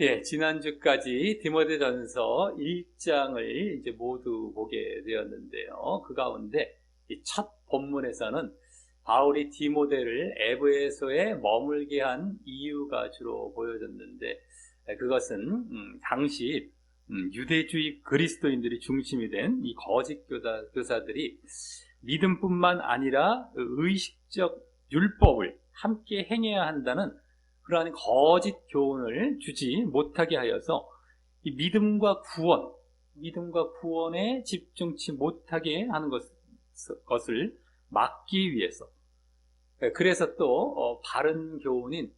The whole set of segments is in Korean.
예, 지난주까지 디모데전서 1장을 이제 모두 보게 되었는데요. 그 가운데 이 첫 본문에서는 바울이 디모데를 에베소에 머물게 한 이유가 주로 보여졌는데, 그것은 당시 유대주의 그리스도인들이 중심이 된 이 거짓 교사들이 믿음뿐만 아니라 의식적 율법을 함께 행해야 한다는 그러한 거짓 교훈을 주지 못하게 하여서 이 믿음과 구원에 집중치 못하게 하는 것을 막기 위해서, 그래서 또 바른 교훈인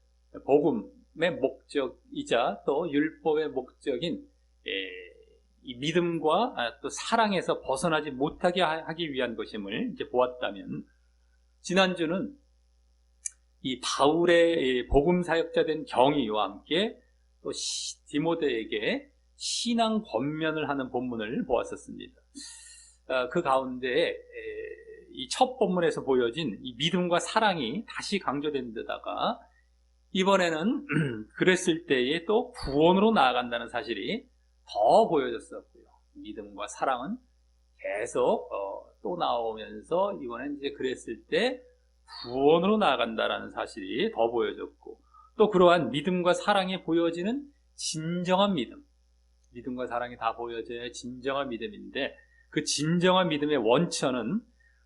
복음의 목적이자 또 율법의 목적인 이 믿음과 또 사랑에서 벗어나지 못하게 하기 위한 것임을 이제 보았다면, 지난주는 이 바울의 복음 사역자 된 경위와 함께 또 디모데에게 신앙 권면을 하는 본문을 보았었습니다. 그 가운데 이 첫 본문에서 보여진 이 믿음과 사랑이 다시 강조된 데다가 이번에는 그랬을 때에 또 구원으로 나아간다는 사실이 더 보여졌었고요. 믿음과 사랑은 계속 또 나오면서 이번엔 이제 그랬을 때 구원으로 나아간다라는 사실이 더 보여졌고, 또 그러한 믿음과 사랑이 보여지는 진정한 믿음과 사랑이 다 보여져야 진정한 믿음인데, 그 진정한 믿음의 원천은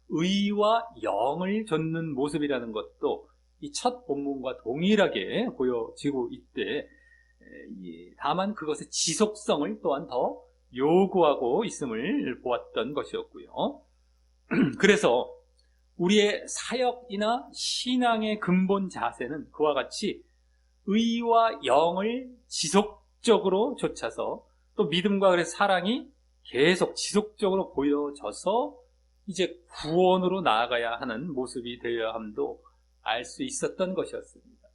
의와 영을 좇는 모습이라는 것도 이 첫 본문과 동일하게 보여지고 있대. 다만 그것의 지속성을 또한 더 요구하고 있음을 보았던 것이었고요. 그래서 우리의 사역이나 신앙의 근본 자세는 그와 같이 의와 영을 지속적으로 좇아서 또 믿음과 그래서 사랑이 계속 지속적으로 보여져서 이제 구원으로 나아가야 하는 모습이 되어야 함도 알 수 있었던 것이었습니다.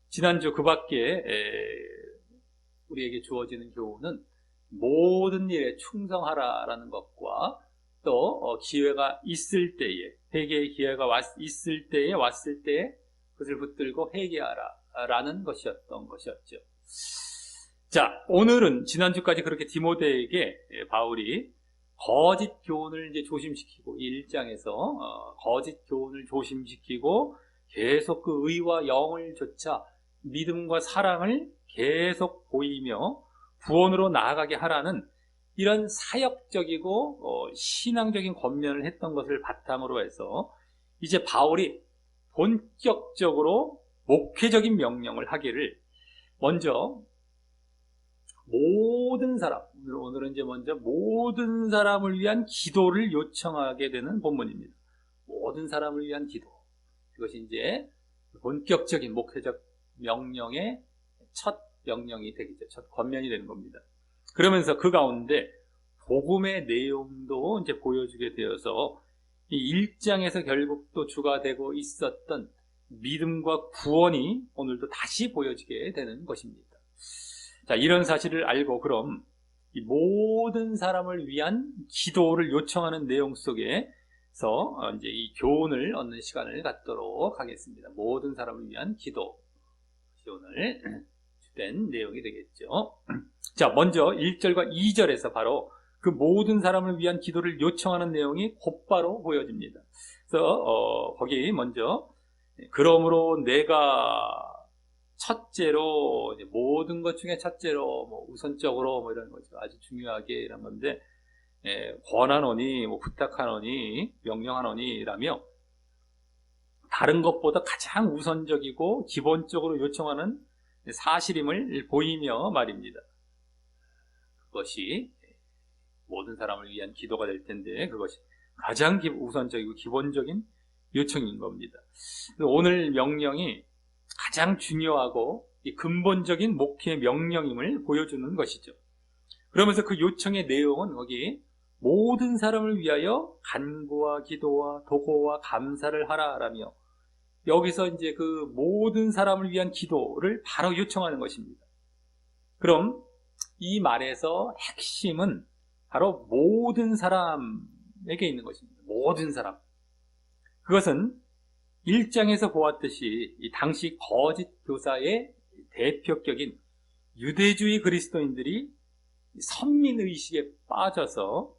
지난주 그 밖에 우리에게 주어지는 교훈은 모든 일에 충성하라라는 것과 또 기회가 있을 때에, 회개의 기회가 있을 때에 왔을 때에 그것을 붙들고 회개하라라는 것이었던 것이었죠. 자, 오늘은 지난주까지 그렇게 디모데에게 바울이 거짓 교훈을 이제 조심시키고, 이 1장에서 거짓 교훈을 조심시키고 계속 그 의와 영을 좇아 믿음과 사랑을 계속 보이며 구원으로 나아가게 하라는 이런 사역적이고 신앙적인 권면을 했던 것을 바탕으로 해서 이제 바울이 본격적으로 목회적인 명령을 하기를, 먼저 모든 사람, 오늘은 이제 먼저 모든 사람을 위한 기도를 요청하게 되는 본문입니다. 모든 사람을 위한 기도. 그것이 이제 본격적인 목회적 명령의 첫 명령이 되겠죠. 첫 권면이 되는 겁니다. 그러면서 그 가운데 복음의 내용도 이제 보여주게 되어서 이 1장에서 결국 또 주가 되고 있었던 믿음과 구원이 오늘도 다시 보여지게 되는 것입니다. 자, 이런 사실을 알고 그럼 이 모든 사람을 위한 기도를 요청하는 내용 속에서 이제 이 교훈을 얻는 시간을 갖도록 하겠습니다. 모든 사람을 위한 기도. 오늘 주된 내용이 되겠죠. 자, 먼저 1절과 2절에서 바로 그 모든 사람을 위한 기도를 요청하는 내용이 곧바로 보여집니다. 그래서 거기 먼저 그러므로 내가 첫째로, 모든 것 중에 첫째로, 우선적으로, 이런 거죠. 아주 중요하게 이런 건데, 권하노니, 부탁하노니, 명령하노니, 라며, 다른 것보다 가장 우선적이고, 기본적으로 요청하는 사실임을 보이며 말입니다. 그것이 모든 사람을 위한 기도가 될 텐데, 그것이 가장 우선적이고, 기본적인 요청인 겁니다. 오늘 명령이 가장 중요하고 근본적인 목회 명령임을 보여주는 것이죠. 그러면서 그 요청의 내용은 거기 모든 사람을 위하여 간구와 기도와 도고와 감사를 하라라며, 여기서 이제 그 모든 사람을 위한 기도를 바로 요청하는 것입니다. 그럼 이 말에서 핵심은 바로 모든 사람에게 있는 것입니다. 모든 사람. 그것은 1장에서 보았듯이 이 당시 거짓 교사의 대표격인 유대주의 그리스도인들이 선민의식에 빠져서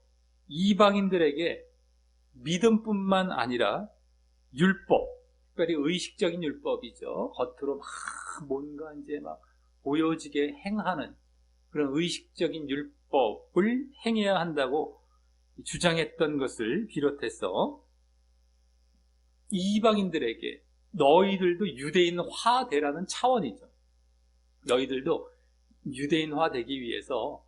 이방인들에게 믿음뿐만 아니라 율법, 특별히 의식적인 율법이죠. 겉으로 막 뭔가 이제 막 보여지게 행하는 그런 의식적인 율법을 행해야 한다고 주장했던 것을 비롯해서 이방인들에게 너희들도 유대인화 되라는 차원이죠. 너희들도 유대인화 되기 위해서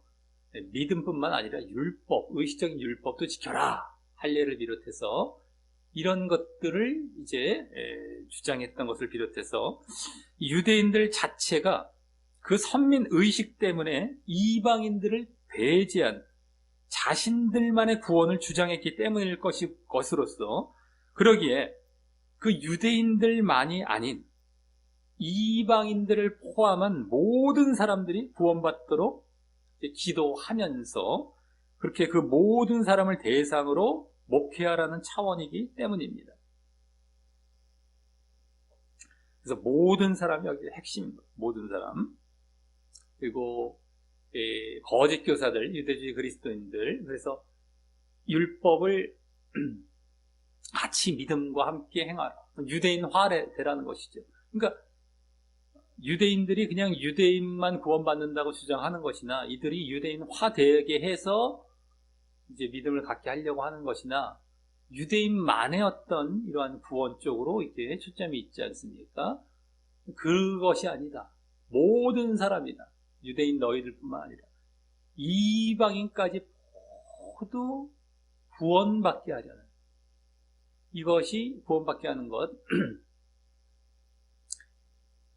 믿음뿐만 아니라 율법, 의식적인 율법도 지켜라. 할례를 비롯해서 이런 것들을 이제 주장했던 것을 비롯해서 유대인들 자체가 그 선민 의식 때문에 이방인들을 배제한 자신들만의 구원을 주장했기 때문일 것으로서 그러기에 그 유대인들만이 아닌 이방인들을 포함한 모든 사람들이 구원받도록 기도하면서 그렇게 그 모든 사람을 대상으로 목회하라는 차원이기 때문입니다. 그래서 모든 사람이 여기 핵심입니다. 모든 사람. 그리고 거짓 교사들, 유대주의 그리스도인들, 그래서 율법을 같이 믿음과 함께 행하라. 유대인화 되라는 것이죠. 그러니까 유대인들이 그냥 유대인만 구원받는다고 주장하는 것이나 이들이 유대인화 되게 해서 이제 믿음을 갖게 하려고 하는 것이나 유대인만의 어떤 이러한 구원 쪽으로 이렇게 초점이 있지 않습니까? 그것이 아니다. 모든 사람이다. 유대인 너희들뿐만 아니라 이방인까지 모두 구원받게 하려는 이것이 구원받게 하는 것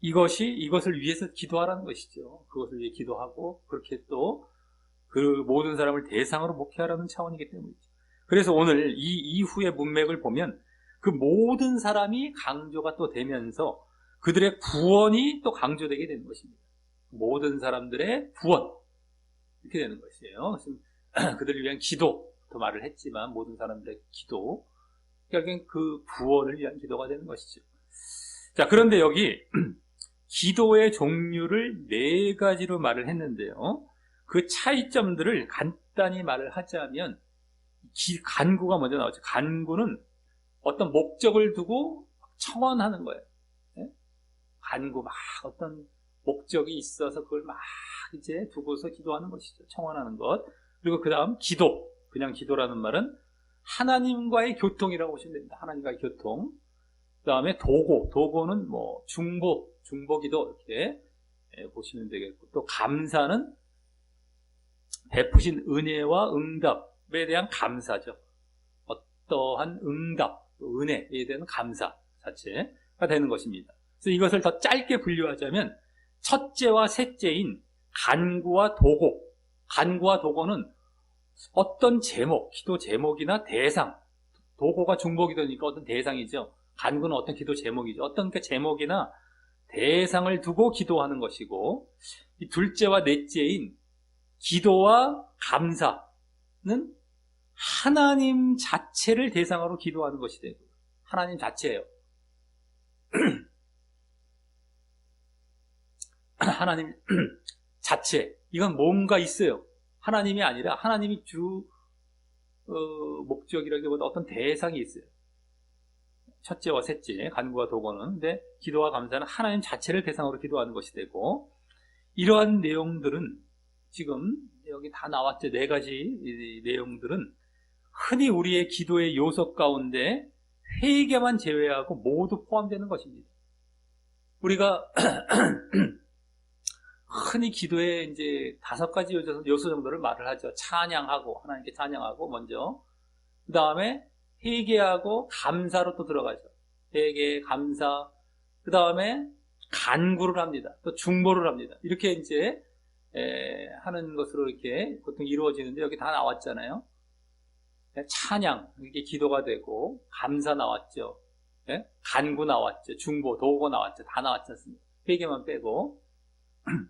이것을 위해서 기도하라는 것이죠. 그것을 위해 기도하고 그렇게 또 그 모든 사람을 대상으로 목회하라는 차원이기 때문이죠. 그래서 오늘 이 이후의 문맥을 보면 그 모든 사람이 강조가 또 되면서 그들의 구원이 또 강조되게 되는 것입니다. 모든 사람들의 구원 이렇게 되는 것이에요. 그들을 위한 기도 더 말을 했지만 모든 사람들의 기도 결국엔 그 구원을 위한 기도가 되는 것이죠. 자, 그런데 여기 기도의 종류를 4가지로 말을 했는데요. 그 차이점들을 간단히 말을 하자면 간구가 먼저 나오죠. 간구는 어떤 목적을 두고 청원하는 거예요. 네? 간구 막 어떤 목적이 있어서 그걸 막 이제 두고서 기도하는 것이죠. 청원하는 것. 그리고 그 다음 기도. 그냥 기도라는 말은 하나님과의 교통이라고 보시면 됩니다. 하나님과의 교통. 그 다음에 도고. 도고는 뭐 중보기도 이렇게 보시면 되겠고. 또 감사는 베푸신 은혜와 응답에 대한 감사죠. 어떠한 응답, 은혜에 대한 감사 자체가 되는 것입니다. 그래서 이것을 더 짧게 분류하자면 첫째와 셋째인 간구와 도고. 간구와 도고는 어떤 제목, 기도 제목이나 대상, 도고가 중보기도니까 어떤 대상이죠. 간구는 어떤 기도 제목이죠. 어떤 그 제목이나 대상을 두고 기도하는 것이고, 이 둘째와 넷째인 기도와 감사는 하나님 자체를 대상으로 기도하는 것이 되고, 하나님 자체예요. 하나님 자체. 이건 뭔가 있어요. 하나님이 아니라 하나님이 주 목적이라기보다 어떤 대상이 있어요. 첫째와 셋째, 간구와 도고는. 근데 기도와 감사는 하나님 자체를 대상으로 기도하는 것이 되고, 이러한 내용들은 지금 여기 다 나왔죠. 4가지 내용들은 흔히 우리의 기도의 요소 가운데 회개만 제외하고 모두 포함되는 것입니다. 우리가 흔히 기도에 이제 5가지 요소 정도를 말을 하죠. 찬양하고, 하나님께 찬양하고, 먼저. 그 다음에 회개하고, 감사로 또 들어가죠. 회개, 감사. 그 다음에 간구를 합니다. 또 중보를 합니다. 이렇게 이제, 하는 것으로 이렇게 보통 이루어지는데, 여기 다 나왔잖아요. 찬양, 이게 기도가 되고, 감사 나왔죠. 간구 나왔죠. 중보, 도고 나왔죠. 다 나왔지 않습니까? 회개만 빼고.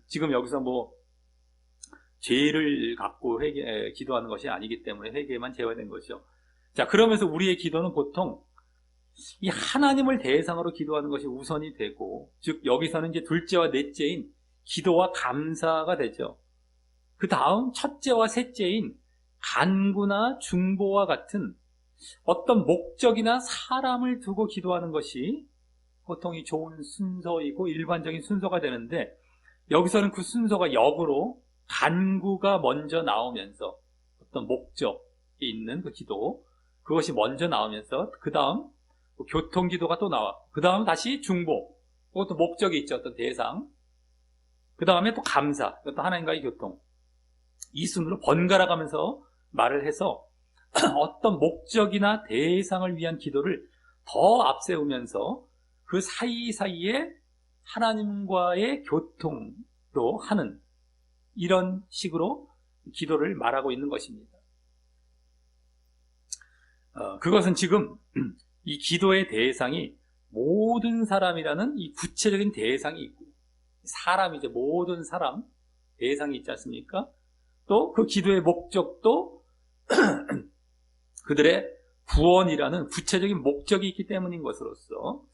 지금 여기서 뭐 죄를 갖고 기도하는 것이 아니기 때문에 회개만 제외된 것이죠. 자, 그러면서 우리의 기도는 보통 이 하나님을 대상으로 기도하는 것이 우선이 되고, 즉 여기서는 이제 둘째와 넷째인 기도와 감사가 되죠. 그 다음 첫째와 셋째인 간구나 중보와 같은 어떤 목적이나 사람을 두고 기도하는 것이 보통 이 좋은 순서이고 일반적인 순서가 되는데, 여기서는 그 순서가 역으로 간구가 먼저 나오면서 어떤 목적이 있는 그 기도, 그것이 먼저 나오면서 그 다음 교통기도가 또 나와. 그 다음 다시 중보, 그것도 목적이 있죠. 어떤 대상. 그 다음에 또 감사, 또 하나님과의 교통. 이 순으로 번갈아 가면서 말을 해서 어떤 목적이나 대상을 위한 기도를 더 앞세우면서 그 사이사이에 하나님과의 교통도 하는, 이런 식으로 기도를 말하고 있는 것입니다. 그것은 지금 이 기도의 대상이 모든 사람이라는 이 구체적인 대상이 있고, 사람이죠. 모든 사람 대상이 있지 않습니까? 또 그 기도의 목적도 그들의 구원이라는 구체적인 목적이 있기 때문인 것으로서,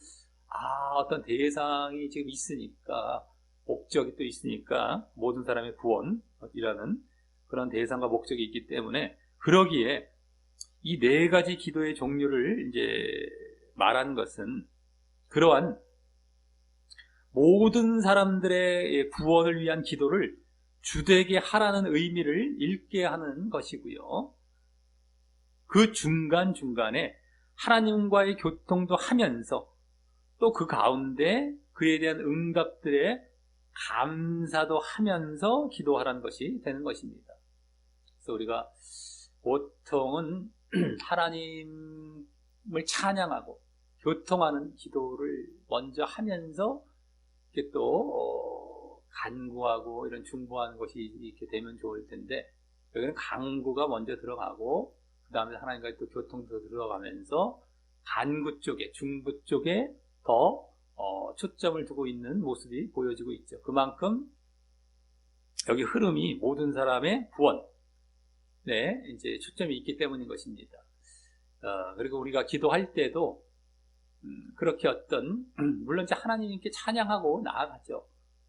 어떤 대상이 지금 있으니까, 목적이 또 있으니까 모든 사람의 구원이라는 그런 대상과 목적이 있기 때문에, 그러기에 이 네 가지 기도의 종류를 이제 말한 것은 그러한 모든 사람들의 구원을 위한 기도를 주되게 하라는 의미를 읽게 하는 것이고요. 그 중간중간에 하나님과의 교통도 하면서 또 그 가운데 그에 대한 응답들의 감사도 하면서 기도하라는 것이 되는 것입니다. 그래서 우리가 보통은 하나님을 찬양하고 교통하는 기도를 먼저 하면서 이렇게 또 간구하고 이런 중보하는 것이 이렇게 되면 좋을 텐데, 여기는 간구가 먼저 들어가고 그 다음에 하나님과의 또 교통도 들어가면서 간구 쪽에, 중보 쪽에 더 초점을 두고 있는 모습이 보여지고 있죠. 그만큼 여기 흐름이 모든 사람의 구원, 네, 이제 초점이 있기 때문인 것입니다. 그리고 우리가 기도할 때도 그렇게 어떤 물론 이제 하나님께 찬양하고 나아가죠.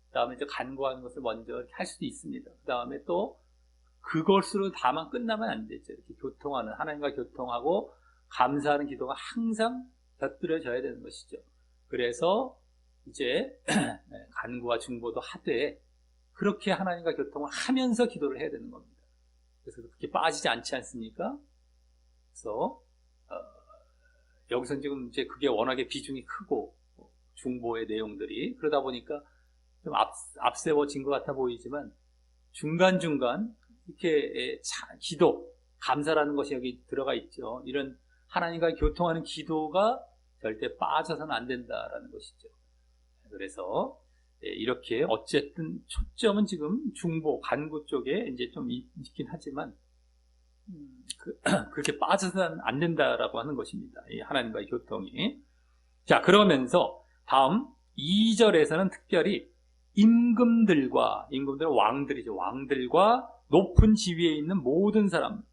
그 다음에 이제 간구하는 것을 먼저 이렇게 할 수도 있습니다. 그 다음에 또 그것으로 다만 끝나면 안 되죠. 이렇게 교통하는, 하나님과 교통하고 감사하는 기도가 항상 곁들여져야 되는 것이죠. 그래서 이제 간구와 중보도 하되 그렇게 하나님과 교통을 하면서 기도를 해야 되는 겁니다. 그래서 그렇게 빠지지 않지 않습니까? 그래서 여기서 지금 이제 그게 워낙에 비중이 크고 중보의 내용들이 그러다 보니까 좀 앞세워진 것 같아 보이지만 중간중간 이렇게 기도, 감사라는 것이 여기 들어가 있죠. 이런 하나님과 교통하는 기도가 절대 빠져서는 안 된다라는 것이죠. 그래서 이렇게 어쨌든 초점은 지금 중보, 간구 쪽에 이제 좀 있긴 하지만 그렇게 빠져서는 안 된다라고 하는 것입니다. 이 하나님과의 교통이. 자, 그러면서 다음 2절에서는 특별히 임금들과 왕들이죠. 왕들과 높은 지위에 있는 모든 사람,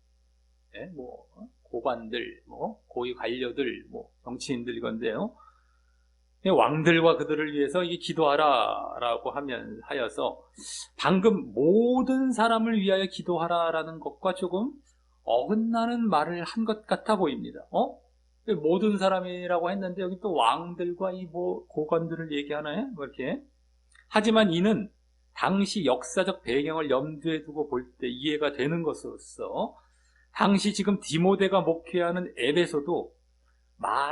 뭐 고관들, 뭐 고위 관료들, 뭐 정치인들 이건데요. 왕들과 그들을 위해서 이게 기도하라라고 하여서 방금 모든 사람을 위하여 기도하라라는 것과 조금 어긋나는 말을 한 것 같아 보입니다. 모든 사람이라고 했는데 여기 또 왕들과 이 뭐 고관들을 얘기하나요? 뭐 이렇게. 하지만 이는 당시 역사적 배경을 염두에 두고 볼 때 이해가 되는 것으로서 당시 지금 디모데가 목회하는 에베소도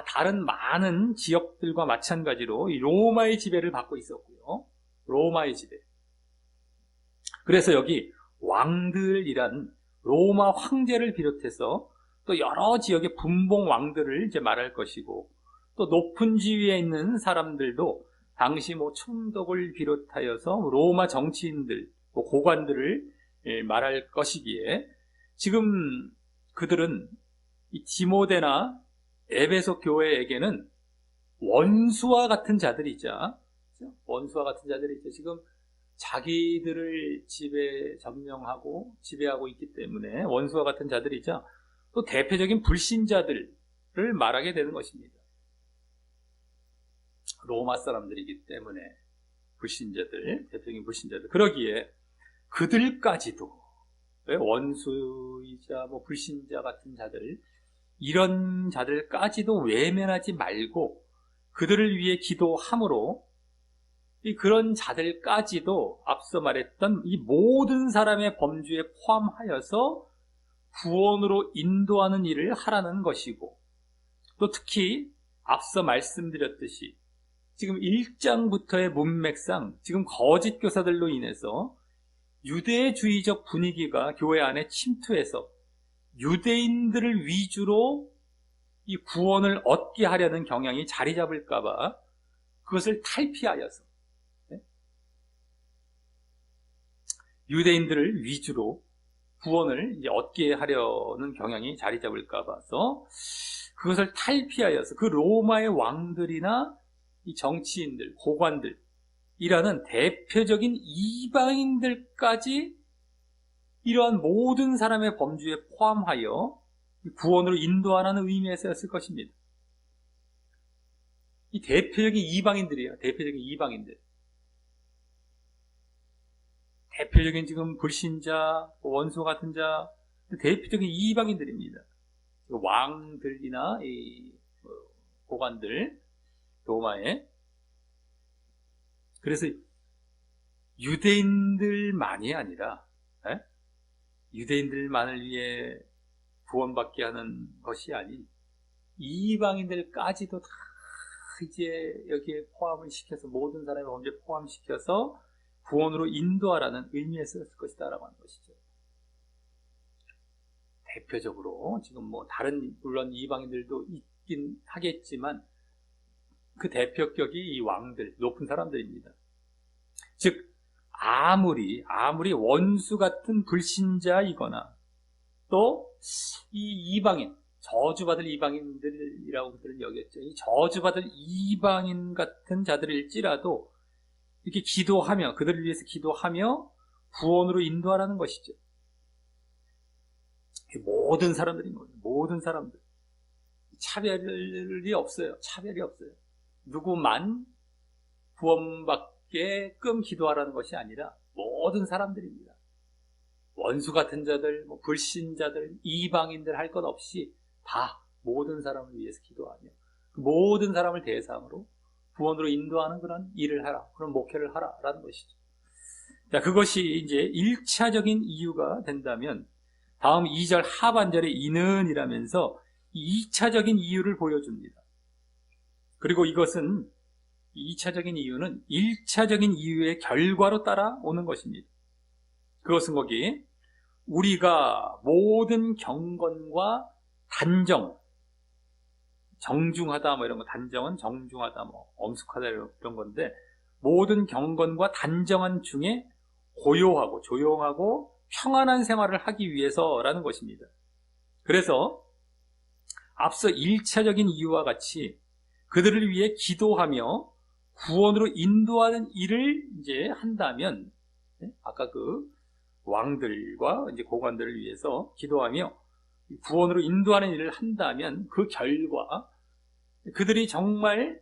다른 많은 지역들과 마찬가지로 이 로마의 지배를 받고 있었고요. 로마의 지배. 그래서 여기 왕들이란 로마 황제를 비롯해서 또 여러 지역의 분봉 왕들을 이제 말할 것이고, 또 높은 지위에 있는 사람들도 당시 뭐 총독을 비롯하여서 로마 정치인들, 뭐 고관들을 말할 것이기에 지금 그들은 이 디모데나 에베소 교회에게는 원수와 같은 자들이자, 원수와 같은 자들이죠. 지금 자기들을 점령하고 지배하고 있기 때문에 원수와 같은 자들이자 또 대표적인 불신자들을 말하게 되는 것입니다. 로마 사람들이기 때문에. 불신자들, 대표적인 불신자들. 그러기에 그들까지도 원수이자 뭐 불신자 같은 자들, 이런 자들까지도 외면하지 말고 그들을 위해 기도함으로 그런 자들까지도 앞서 말했던 이 모든 사람의 범주에 포함하여서 구원으로 인도하는 일을 하라는 것이고, 또 특히 앞서 말씀드렸듯이 지금 1장부터의 문맥상 지금 거짓 교사들로 인해서 유대주의적 분위기가 교회 안에 침투해서 유대인들을 위주로 이 구원을 얻게 하려는 경향이 자리 잡을까봐 그것을 탈피하여서 유대인들을 위주로 구원을 이제 얻게 하려는 경향이 자리 잡을까 봐서 그것을 탈피하여서 그 로마의 왕들이나 이 정치인들, 고관들이라는 대표적인 이방인들까지 이러한 모든 사람의 범주에 포함하여 구원으로 인도하라는 의미에서였을 것입니다. 이 대표적인 이방인들이에요. 대표적인 이방인들. 대표적인 지금 불신자, 원수 같은 자, 대표적인 이방인들입니다. 왕들이나 이 고관들, 로마에. 그래서 유대인들만이 아니라 유대인들만을 위해 구원받게 하는 것이 아닌 이방인들까지도 다 이제 여기에 포함을 시켜서 모든 사람의 범죄에 포함시켜서 구원으로 인도하라는 의미에서 쓸 것이다라고 하는 것이죠. 대표적으로 지금 뭐 다른 물론 이방인들도 있긴 하겠지만 그 대표격이 이 왕들, 높은 사람들입니다. 즉 아무리 원수 같은 불신자이거나 또 이 이방인, 저주받을 이방인들이라고 그들은 여겼죠. 이 저주받을 이방인 같은 자들일지라도 이렇게 기도하며, 그들을 위해서 기도하며 구원으로 인도하라는 것이죠. 모든 사람들인 거예요. 모든 사람들. 차별이 없어요. 차별이 없어요. 누구만 구원받게끔 기도하라는 것이 아니라 모든 사람들입니다. 원수 같은 자들, 불신자들, 이방인들 할 것 없이 다 모든 사람을 위해서 기도하며 모든 사람을 대상으로 구원으로 인도하는 그런 일을 하라, 그런 목회를 하라라는 것이죠. 자, 그것이 이제 1차적인 이유가 된다면 다음 2절 하반절에 이는이라면서 2차적인 이유를 보여줍니다. 그리고 이것은 2차적인 이유는 1차적인 이유의 결과로 따라오는 것입니다. 그것은 거기 우리가 모든 경건과 단정, 정중하다 뭐 이런 거, 단정은 정중하다 뭐 엄숙하다 이런 건데, 모든 경건과 단정한 중에 고요하고 조용하고 평안한 생활을 하기 위해서라는 것입니다. 그래서 앞서 1차적인 이유와 같이 그들을 위해 기도하며 구원으로 인도하는 일을 이제 한다면, 아까 그 왕들과 이제 고관들을 위해서 기도하며 구원으로 인도하는 일을 한다면 그 결과 그들이 정말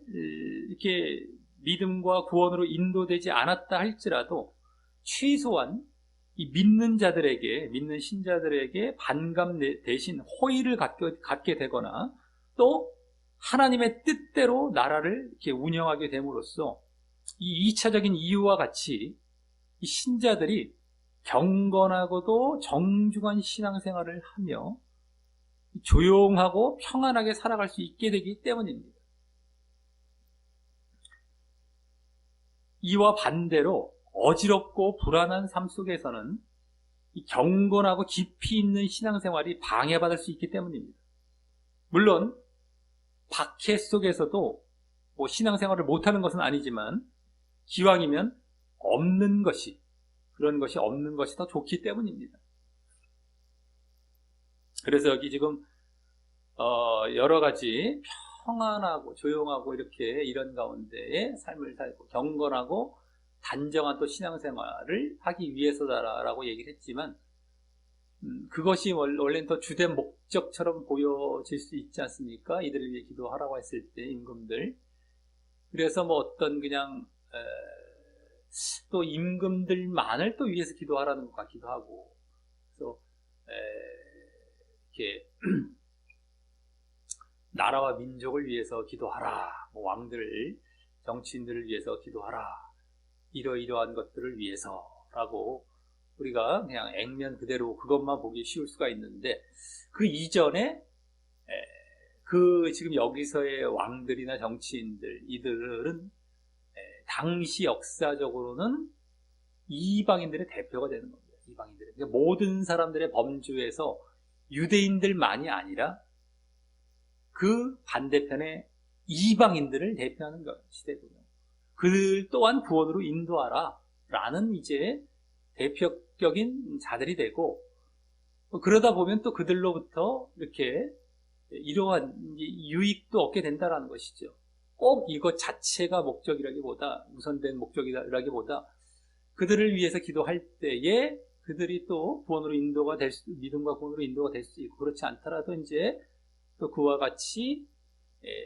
이렇게 믿음과 구원으로 인도되지 않았다 할지라도 최소한 이 믿는 자들에게, 믿는 신자들에게 반감 대신 호의를 갖게 되거나 또 하나님의 뜻대로 나라를 이렇게 운영하게 됨으로써 이 2차적인 이유와 같이 이 신자들이 경건하고도 정중한 신앙생활을 하며 조용하고 평안하게 살아갈 수 있게 되기 때문입니다. 이와 반대로 어지럽고 불안한 삶 속에서는 이 경건하고 깊이 있는 신앙생활이 방해받을 수 있기 때문입니다. 물론 박해 속에서도 뭐 신앙생활을 못하는 것은 아니지만 기왕이면 없는 것이, 그런 것이 없는 것이 더 좋기 때문입니다. 그래서 여기 지금 여러 가지 평안하고 조용하고 이렇게 이런 가운데에 삶을 살고 경건하고 단정한 또 신앙생활을 하기 위해서다라고 얘기를 했지만, 그것이 원래는 더 주된 목적처럼 보여질 수 있지 않습니까? 이들을 위해 기도하라고 했을 때 임금들. 그래서 뭐 어떤 그냥 또 임금들만을 또 위해서 기도하라는 것 같기도 하고, 그래서 이렇게 나라와 민족을 위해서 기도하라, 뭐 왕들, 정치인들을 위해서 기도하라, 이러이러한 것들을 위해서라고 우리가 그냥 액면 그대로 그것만 보기 쉬울 수가 있는데, 그 이전에 그 지금 여기서의 왕들이나 정치인들, 이들은 당시 역사적으로는 이방인들의 대표가 되는 겁니다. 이방인들. 그러니까 모든 사람들의 범주에서 유대인들만이 아니라 그 반대편의 이방인들을 대표하는 시대고요. 그들 또한 구원으로 인도하라 라는 이제 대표적인 자들이 되고, 그러다 보면 또 그들로부터 이렇게 이러한 유익도 얻게 된다라는 것이죠. 꼭 이것 자체가 목적이라기보다, 우선된 목적이라기보다 그들을 위해서 기도할 때에 그들이 또 구원으로 인도가 될 수, 믿음과 구원으로 인도가 될 수 있고, 그렇지 않더라도 이제 또 그와 같이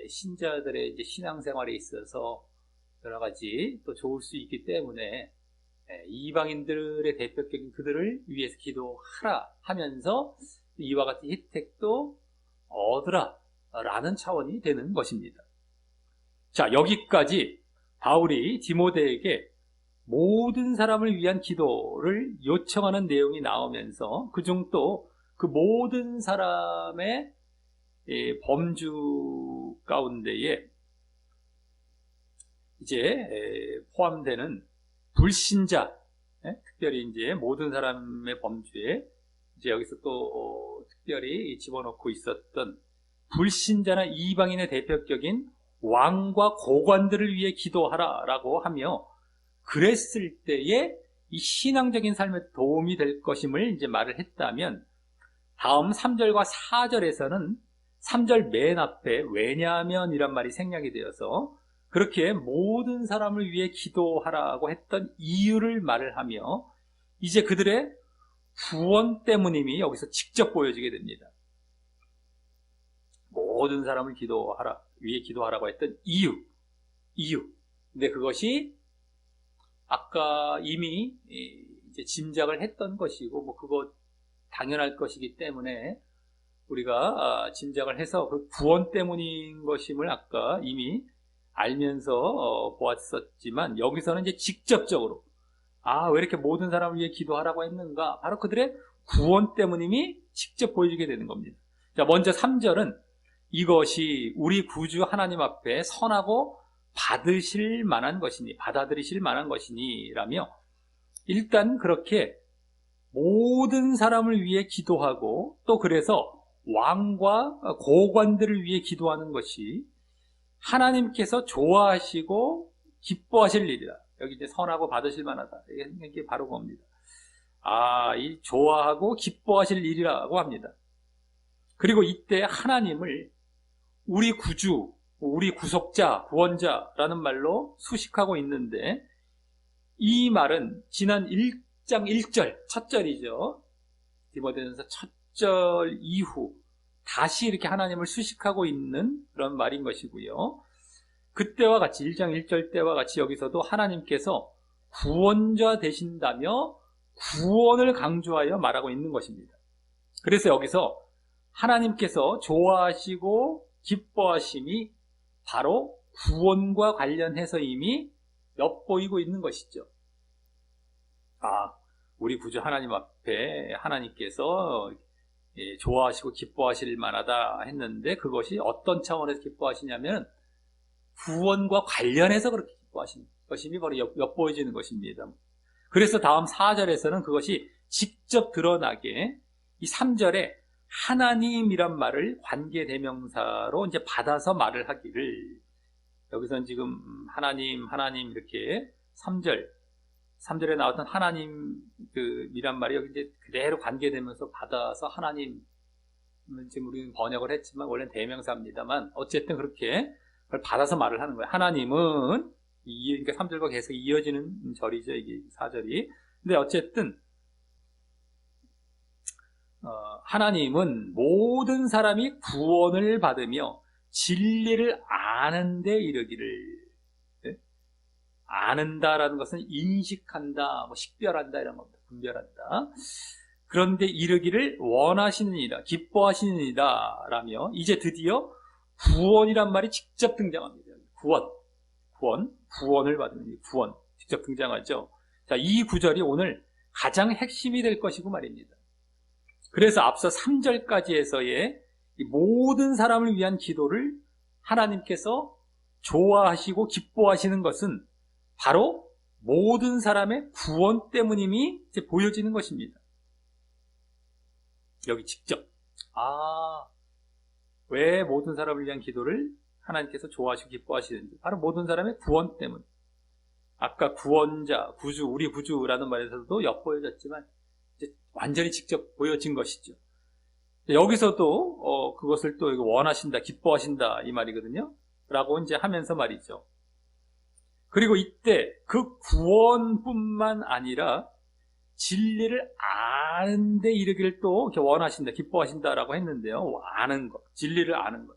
신자들의 이제 신앙생활에 있어서 여러 가지 또 좋을 수 있기 때문에 이방인들의 대표적인 그들을 위해서 기도하라 하면서 이와 같은 혜택도 얻으라 라는 차원이 되는 것입니다. 자, 여기까지 바울이 디모데에게 모든 사람을 위한 기도를 요청하는 내용이 나오면서 그중 또 그 모든 사람의 범주 가운데에 이제 포함되는 불신자, 특별히 이제 모든 사람의 범주에 이제 여기서 또 특별히 집어넣고 있었던 불신자나 이방인의 대표적인 왕과 고관들을 위해 기도하라라고 하며, 그랬을 때에 이 신앙적인 삶에 도움이 될 것임을 이제 말을 했다면, 다음 3절과 4절에서는 3절 맨 앞에 왜냐하면이란 말이 생략이 되어서 그렇게 모든 사람을 위해 기도하라고 했던 이유를 말을 하며, 이제 그들의 구원 때문임이 여기서 직접 보여지게 됩니다. 모든 사람을 위해 기도하라고 했던 이유. 근데 그것이 아까 이미 이제 짐작을 했던 것이고, 뭐 그거 당연할 것이기 때문에 우리가 짐작을 해서 그 구원 때문인 것임을 아까 이미 알면서 보았었지만, 여기서는 이제 직접적으로 왜 이렇게 모든 사람을 위해 기도하라고 했는가? 바로 그들의 구원 때문임이 직접 보여지게 되는 겁니다. 자, 먼저 3절은 이것이 우리 구주 하나님 앞에 선하고 받으실 만한 것이니, 받아들이실 만한 것이니 라며, 일단 그렇게 모든 사람을 위해 기도하고 또 그래서 왕과 고관들을 위해 기도하는 것이 하나님께서 좋아하시고 기뻐하실 일이다. 여기 이제 선하고 받으실 만하다. 이게 바로 겁니다. 이 좋아하고 기뻐하실 일이라고 합니다. 그리고 이때 하나님을 우리 구주, 우리 구속자, 구원자라는 말로 수식하고 있는데, 이 말은 지난 1장 1절, 첫 절이죠. 디모데전서 첫 절 이후 다시 이렇게 하나님을 수식하고 있는 그런 말인 것이고요. 그때와 같이 1장 1절 때와 같이 여기서도 하나님께서 구원자 되신다며 구원을 강조하여 말하고 있는 것입니다. 그래서 여기서 하나님께서 좋아하시고 기뻐하심이 바로 구원과 관련해서 이미 엿보이고 있는 것이죠. 우리 구주 하나님 앞에 하나님께서 좋아하시고 기뻐하실 만하다 했는데, 그것이 어떤 차원에서 기뻐하시냐면 구원과 관련해서 그렇게 기뻐하시는 것임이 바로 엿보여지는 것입니다. 그래서 다음 4절에서는 그것이 직접 드러나게 이 3절에 하나님이란 말을 관계대명사로 이제 받아서 말을 하기를, 여기서는 지금 하나님 이렇게 3절에 나왔던 하나님이란 말이 여기 이제 그대로 관계되면서 받아서 하나님, 지금 우리는 번역을 했지만 원래는 대명사입니다만 어쨌든 그렇게 그걸 받아서 말을 하는 거예요. 하나님은, 그러니까 3절과 계속 이어지는 절이죠, 이게 4절이. 근데 어쨌든 하나님은 모든 사람이 구원을 받으며 진리를 아는 데 이르기를, 아는다라는 것은 인식한다, 뭐 식별한다 이런 겁니다. 분별한다. 그런데 이르기를 원하시느니라, 기뻐하시느니라 라며 이제 드디어 구원이란 말이 직접 등장합니다. 구원을 받는 구원 직접 등장하죠. 자, 이 구절이 오늘 가장 핵심이 될 것이고 말입니다. 그래서 앞서 3절까지에서의 모든 사람을 위한 기도를 하나님께서 좋아하시고 기뻐하시는 것은 바로 모든 사람의 구원 때문임이 이제 보여지는 것입니다. 여기 직접 왜 모든 사람을 위한 기도를 하나님께서 좋아하시고 기뻐하시는지 바로 모든 사람의 구원 때문. 아까 구원자, 구주, 우리 구주라는 말에서도 엿보여졌지만 이제 완전히 직접 보여진 것이죠. 여기서도 그것을 또 원하신다, 기뻐하신다 이 말이거든요. 라고 이제 하면서 말이죠. 그리고 이때 그 구원뿐만 아니라 진리를 아는데 이르기를 또 원하신다, 기뻐하신다라고 했는데요. 아는 것, 진리를 아는 것.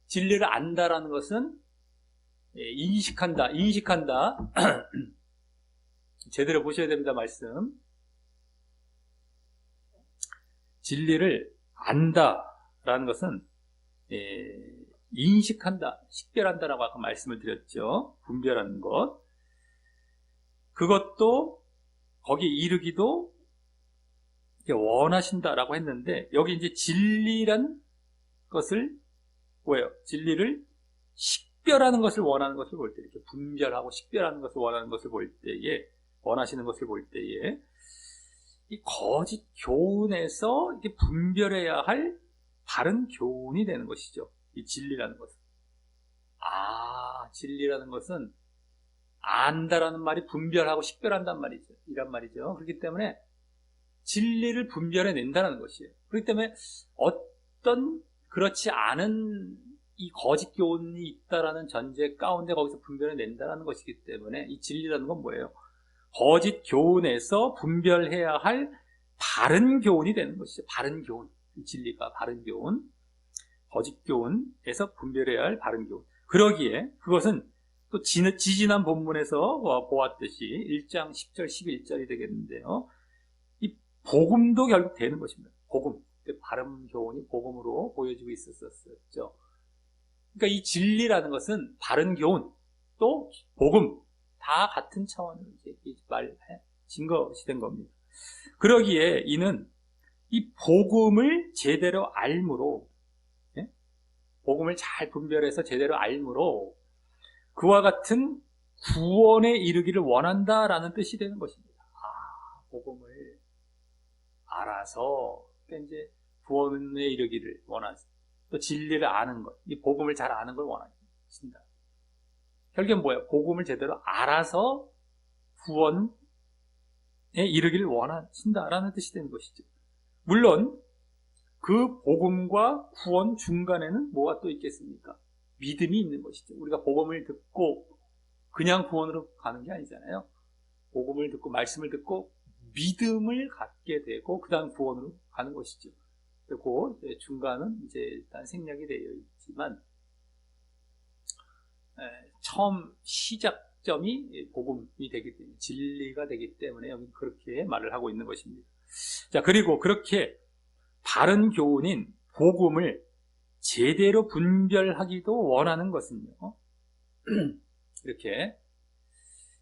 진리를 안다라는 것은 인식한다. 제대로 보셔야 됩니다, 말씀. 진리를 안다라는 것은 인식한다, 식별한다라고 아까 말씀을 드렸죠. 분별하는 것. 그것도 거기 이르기도 원하신다라고 했는데 여기 이제 진리란 것을 뭐예요? 진리를 식별하는 것을 원하는 것을 볼 때, 이렇게 분별하고 식별하는 것을 원하는 것을 볼 때에, 원하시는 것을 볼 때에 이 거짓 교훈에서 이렇게 분별해야 할 바른 교훈이 되는 것이죠. 이 진리라는 것은. 진리라는 것은 안다라는 말이 분별하고 식별한단 말이죠. 이란 말이죠. 그렇기 때문에 진리를 분별해낸다는 것이에요. 그렇기 때문에 어떤 그렇지 않은 이 거짓 교훈이 있다라는 전제 가운데 거기서 분별해낸다는 것이기 때문에 이 진리라는 건 뭐예요? 거짓 교훈에서 분별해야 할 바른 교훈이 되는 것이죠. 바른 교훈. 이 진리가 바른 교훈. 거짓 교훈에서 분별해야 할 바른 교훈. 그러기에 그것은 또 지지난 본문에서 보았듯이 1장 10절 11절이 되겠는데요. 이 복음도 결국 되는 것입니다. 복음. 바른 교훈이 복음으로 보여지고 있었죠. 그러니까 이 진리라는 것은 바른 교훈, 또 복음 다 같은 차원으로 이제 말해진 것이 된 겁니다. 그러기에 이는 이 복음을 제대로 알므로, 복음을 잘 분별해서 제대로 알므로 그와 같은 구원에 이르기를 원한다라는 뜻이 되는 것입니다. 복음을 알아서 이제 구원에 이르기를 원하시. 또 진리를 아는 것, 이 복음을 잘 아는 걸 원하신다. 결국엔 뭐예요? 복음을 제대로 알아서 구원에 이르기를 원하신다라는 뜻이 되는 것이죠. 물론 그 복음과 구원 중간에는 뭐가 또 있겠습니까? 믿음이 있는 것이죠. 우리가 복음을 듣고 그냥 구원으로 가는 게 아니잖아요. 복음을 듣고 말씀을 듣고 믿음을 갖게 되고 그 다음 구원으로 가는 것이죠. 그리고 중간은 이제 일단 생략이 되어 있지만 처음 시작점이 복음이 되기 때문에 진리가 되기 때문에 여기 그렇게 말을 하고 있는 것입니다. 자, 그리고 그렇게 바른 교훈인 복음을 제대로 분별하기도 원하는 것은요. 이렇게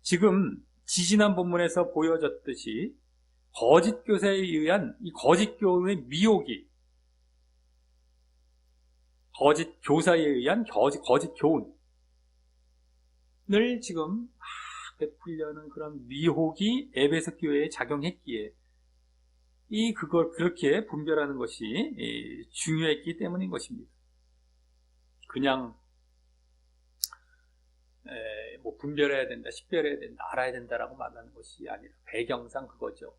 지금 지지난 본문에서 보여졌듯이 거짓 교사에 의한 이 거짓 교훈의 미혹이 거짓 교사에 의한 거짓 교훈을 지금 베풀려는 그런 미혹이 에베소 교회에 작용했기에 그걸 그렇게 분별하는 것이 중요했기 때문인 것입니다. 그냥 뭐 분별해야 된다, 식별해야 된다, 알아야 된다라고 말하는 것이 아니라 배경상 그거죠.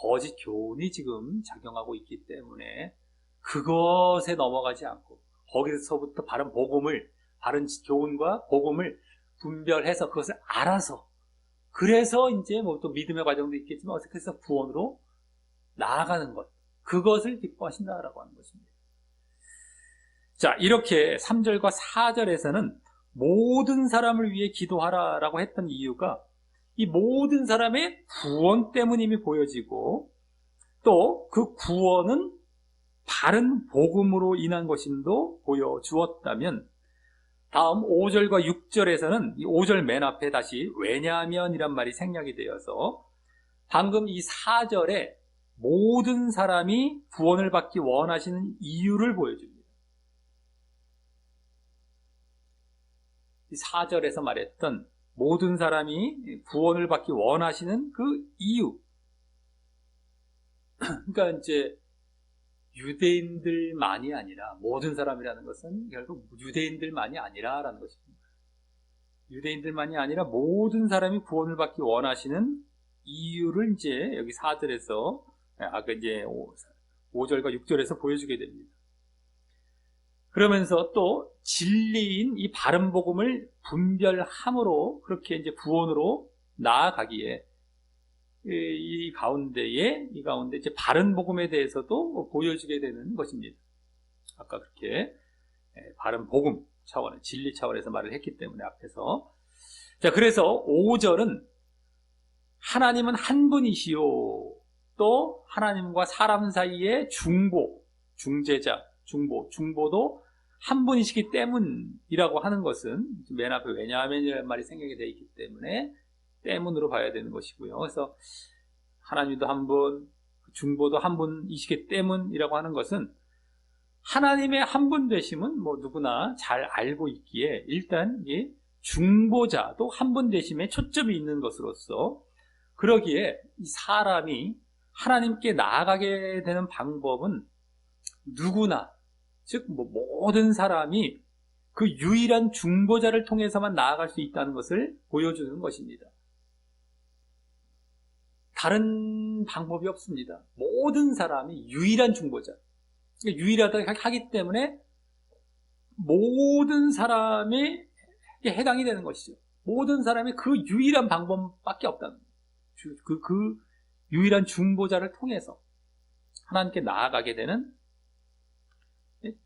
거짓 교훈이 지금 작용하고 있기 때문에 그것에 넘어가지 않고 거기서부터 바른 복음을, 바른 교훈과 복음을 분별해서 그것을 알아서, 그래서 이제 뭐 또 믿음의 과정도 있겠지만 어떻게 해서 구원으로 나아가는 것, 그것을 기뻐하신다라고 하는 것입니다. 자, 이렇게 3절과 4절에서는 모든 사람을 위해 기도하라라고 했던 이유가 이 모든 사람의 구원 때문임이 보여지고 또 그 구원은 바른 복음으로 인한 것임도 보여주었다면 다음 5절과 6절에서는 이 5절 맨 앞에 다시 왜냐하면이란 말이 생략이 되어서 방금 이 4절에 모든 사람이 구원을 받기 원하시는 이유를 보여줍니다. 이 4절에서 말했던 모든 사람이 구원을 받기 원하시는 그 이유. 그러니까 이제 유대인들만이 아니라 모든 사람이라는 것은 결국 유대인들만이 아니라라는 것입니다. 유대인들만이 아니라 모든 사람이 구원을 받기 원하시는 이유를 이제 여기 4절에서 아까 이제 5절과 6절에서 보여주게 됩니다. 그러면서 또 진리인 이 바른 복음을 분별함으로 그렇게 이제 구원으로 나아가기에 이 가운데 이제 바른 복음에 대해서도 보여주게 되는 것입니다. 아까 그렇게 바른 복음 차원의 진리 차원에서 말을 했기 때문에 앞에서 자 그래서 5절은 하나님은 한 분이시요 또 하나님과 사람 사이의 중재자 중보도 한 분이시기 때문이라고 하는 것은 맨 앞에 왜냐하면이라는 말이 생각이 되어 있기 때문에 때문으로 봐야 되는 것이고요. 그래서 하나님도 한 분, 중보도 한 분이시기 때문이라고 하는 것은 하나님의 한 분 되심은 뭐 누구나 잘 알고 있기에 일단 이 중보자도 한 분 되심에 초점이 있는 것으로서 그러기에 이 사람이 하나님께 나아가게 되는 방법은 누구나 즉 모든 사람이 그 유일한 중보자를 통해서만 나아갈 수 있다는 것을 보여주는 것입니다. 다른 방법이 없습니다. 모든 사람이 유일한 중보자, 유일하다 하기 때문에 모든 사람이 해당이 되는 것이죠. 모든 사람이 그 유일한 방법밖에 없다는 거예요. 그 유일한 중보자를 통해서 하나님께 나아가게 되는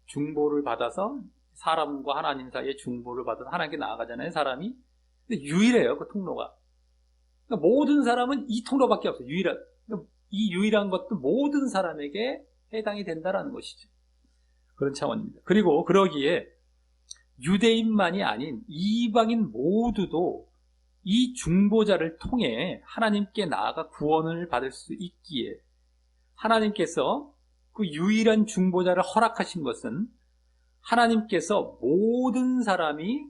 중보를 받아서 사람과 하나님 사이에 중보를 받아서 하나님께 나아가잖아요, 사람이. 근데 유일해요, 그 통로가. 그러니까 모든 사람은 이 통로밖에 없어요, 이 유일한 것도 모든 사람에게 해당이 된다라는 것이죠. 그런 차원입니다. 그리고 그러기에 유대인만이 아닌 이방인 모두도 이 중보자를 통해 하나님께 나아가 구원을 받을 수 있기에 하나님께서 그 유일한 중보자를 허락하신 것은 하나님께서 모든 사람이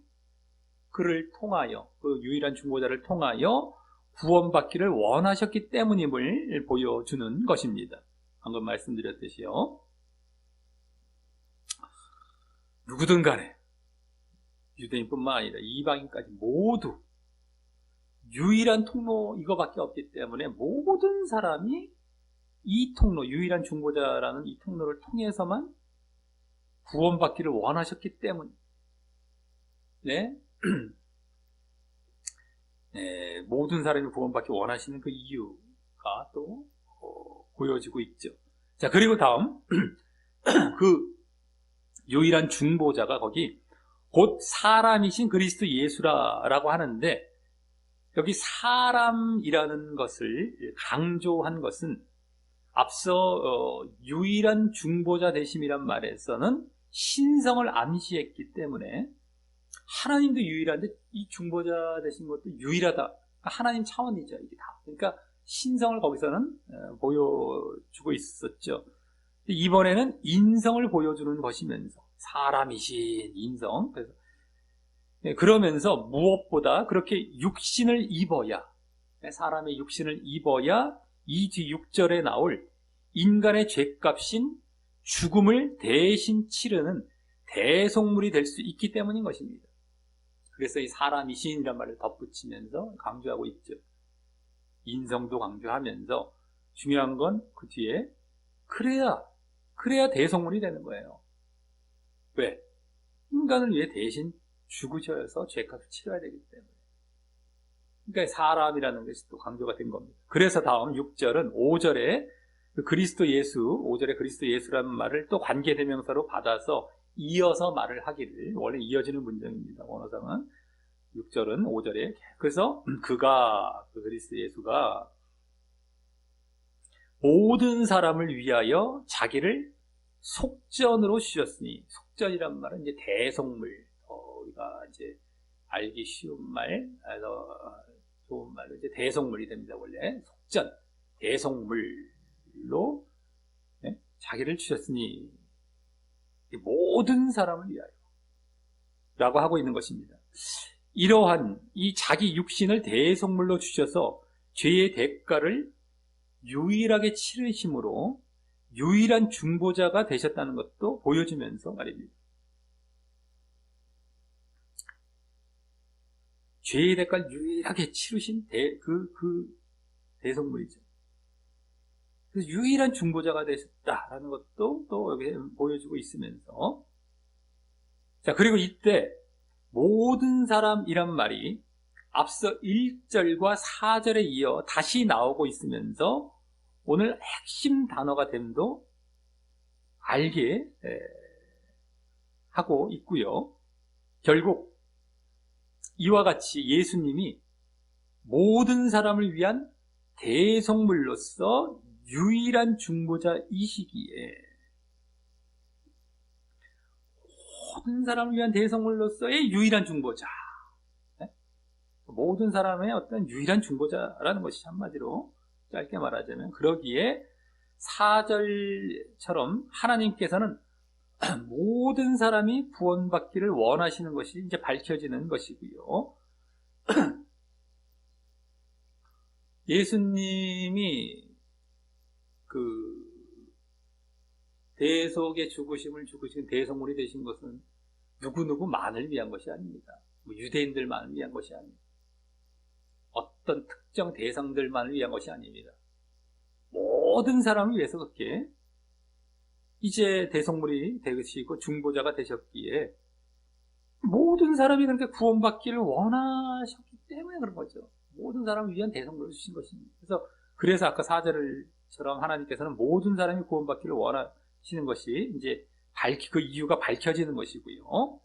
그를 통하여 그 유일한 중보자를 통하여 구원받기를 원하셨기 때문임을 보여주는 것입니다. 방금 말씀드렸듯이요. 누구든 간에 유대인뿐만 아니라 이방인까지 모두 유일한 통로 이거밖에 없기 때문에 모든 사람이 이 통로, 유일한 중보자라는 이 통로를 통해서만 구원받기를 원하셨기 때문에 네? 네, 모든 사람이 구원받기 원하시는 그 이유가 또 보여지고 있죠. 자, 그리고 다음 그 유일한 중보자가 거기 곧 사람이신 그리스도 예수라고 하는데 여기 사람이라는 것을 강조한 것은 앞서 유일한 중보자 되심이란 말에서는 신성을 암시했기 때문에 하나님도 유일한데 이 중보자 되신 것도 유일하다. 그러니까 하나님 차원이죠. 이게 다. 그러니까 신성을 거기서는 보여주고 있었죠. 이번에는 인성을 보여주는 것이면서 사람이신 인성. 그래서 그러면서 무엇보다 그렇게 육신을 입어야 사람의 육신을 입어야 이 뒤 6절에 나올 인간의 죄값인 죽음을 대신 치르는 대속물이 될 수 있기 때문인 것입니다. 그래서 이 사람이신이란 말을 덧붙이면서 강조하고 있죠. 인성도 강조하면서 중요한 건 그 뒤에 그래야 대속물이 되는 거예요. 왜? 인간을 위해 대신 죽으셔서 죄값을 치러야 되기 때문에. 그러니까 사람이라는 것이 또 강조가 된 겁니다. 그래서 다음 6절은 5절에 그리스도 예수, 5절에 그리스도 예수라는 말을 또 관계대명사로 받아서 이어서 말을 하기를, 원래 이어지는 문장입니다. 원어상은 6절은 5절에, 그래서 그가, 그 그리스도 예수가 모든 사람을 위하여 자기를 속전으로 주셨으니, 속전이란 말은 이제 대속물, 우리가 이제 알기 쉬운 말, 좋은 말로 이제 대속물이 됩니다. 원래 속전, 대속물로 자기를 주셨으니 모든 사람을 위하여 라고 하고 있는 것입니다. 이러한 이 자기 육신을 대속물로 주셔서 죄의 대가를 유일하게 치르심으로 유일한 중보자가 되셨다는 것도 보여주면서 말입니다. 죄의 대가를 유일하게 치르신 그 대속물이죠. 그래서 유일한 중보자가 되셨다라는 것도 또 여기 보여주고 있으면서, 자, 그리고 이때 모든 사람이란 말이 앞서 1절과 4절에 이어 다시 나오고 있으면서 오늘 핵심 단어가 됨도 알게 하고 있고요. 결국 이와 같이 예수님이 모든 사람을 위한 대속물로서 유일한 중보자이시기에, 모든 사람을 위한 대속물로서의 유일한 중보자, 모든 사람의 어떤 유일한 중보자라는 것이 한마디로 짧게 말하자면, 그러기에 4절처럼 하나님께서는 모든 사람이 구원받기를 원하시는 것이 이제 밝혀지는 것이고요. 예수님이 그 대속의 죽으심을 죽으신 대속물이 되신 것은 누구누구만을 위한 것이 아닙니다. 유대인들만을 위한 것이 아닙니다. 어떤 특정 대상들만을 위한 것이 아닙니다. 모든 사람을 위해서 그렇게 이제 대속물이 되시고 중보자가 되셨기에 모든 사람이 그렇게 구원받기를 원하셨기 때문에 그런 거죠. 모든 사람을 위한 대속물을 주신 것입니다. 그래서 아까 4절처럼 하나님께서는 모든 사람이 구원받기를 원하시는 것이 이제 그 이유가 밝혀지는 것이고요.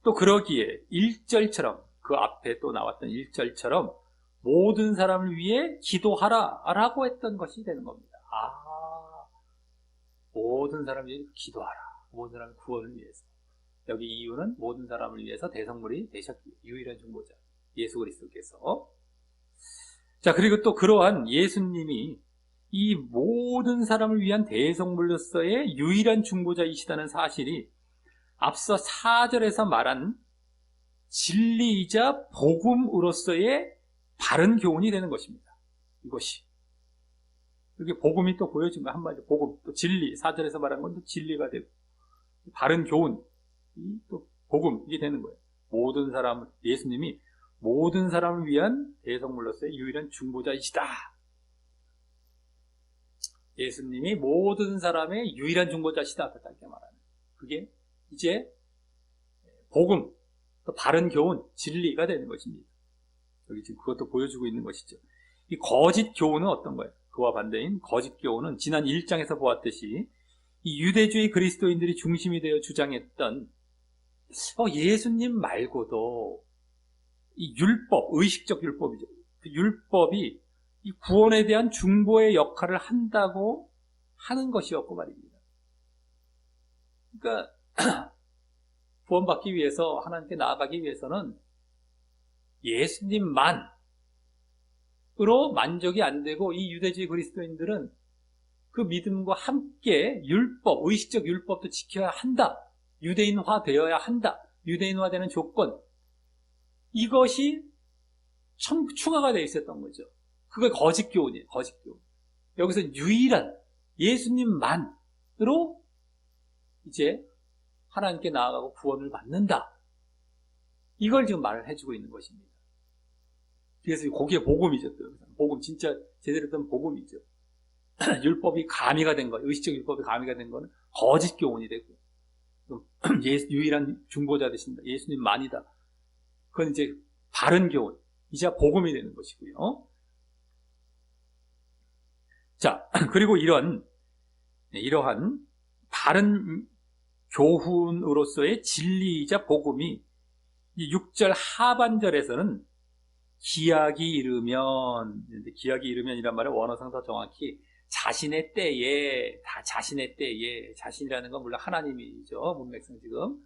또 그러기에 1절처럼, 그 앞에 또 나왔던 1절처럼 모든 사람을 위해 기도하라라고 했던 것이 되는 겁니다. 모든 사람을 위해 기도하라. 모든 사람의 구원을 위해서. 여기 이유는 모든 사람을 위해서 대성물이 되셨기, 유일한 중보자 예수 그리스도께서. 자, 그리고 또 그러한 예수님이 이 모든 사람을 위한 대성물로서의 유일한 중보자이시다는 사실이 앞서 4절에서 말한 진리이자 복음으로서의 바른 교훈이 되는 것입니다. 이것이. 이렇게 복음이 또 보여진 거 한마디로 복음, 또 진리, 4절에서 말한 건 또 진리가 되고, 바른 교훈, 또 복음, 이게 되는 거예요. 모든 사람을, 예수님이 모든 사람을 위한 대성물로서의 유일한 중보자이시다. 예수님이 모든 사람의 유일한 중보자시다. 그렇게 말하는. 그게 이제 복음, 또 바른 교훈, 진리가 되는 것입니다. 여기 지금 그것도 보여주고 있는 것이죠. 이 거짓 교훈은 어떤 거예요? 그와 반대인 거짓 교훈은 지난 1장에서 보았듯이 이 유대주의 그리스도인들이 중심이 되어 주장했던 예수님 말고도 이 율법, 의식적 율법이죠. 그 율법이 이 구원에 대한 중보의 역할을 한다고 하는 것이었고 말입니다. 그러니까 구원받기 위해서, 하나님께 나아가기 위해서는 예수님만으로 만족이 안 되고, 이 유대주의 그리스도인들은 그 믿음과 함께 율법, 의식적 율법도 지켜야 한다. 유대인화 되어야 한다. 유대인화 되는 조건. 이것이 추가가 되어 있었던 거죠. 그게 거짓 교훈이에요. 거짓 교훈. 여기서 유일한 예수님만으로 이제 하나님께 나아가고 구원을 받는다. 이걸 지금 말을 해주고 있는 것입니다. 그래서 거기에 복음이죠. 복음, 진짜 제대로 된 복음이죠. 율법이 가미가 된 거, 의식적 율법이 가미가 된 거는 거짓 교훈이 되고, 유일한 중보자 되신다. 예수님만이다. 그건 이제 바른 교훈, 이제 복음이 되는 것이고요. 자, 그리고 이러한 바른 교훈으로서의 진리이자 복음이 이 6절 하반절에서는 기약이 이르면, 기약이 이르면이란 말은 원어상 더 정확히 자신의 때에, 다 자신의 때에, 자신이라는 건 물론 하나님이죠. 문맥상 지금.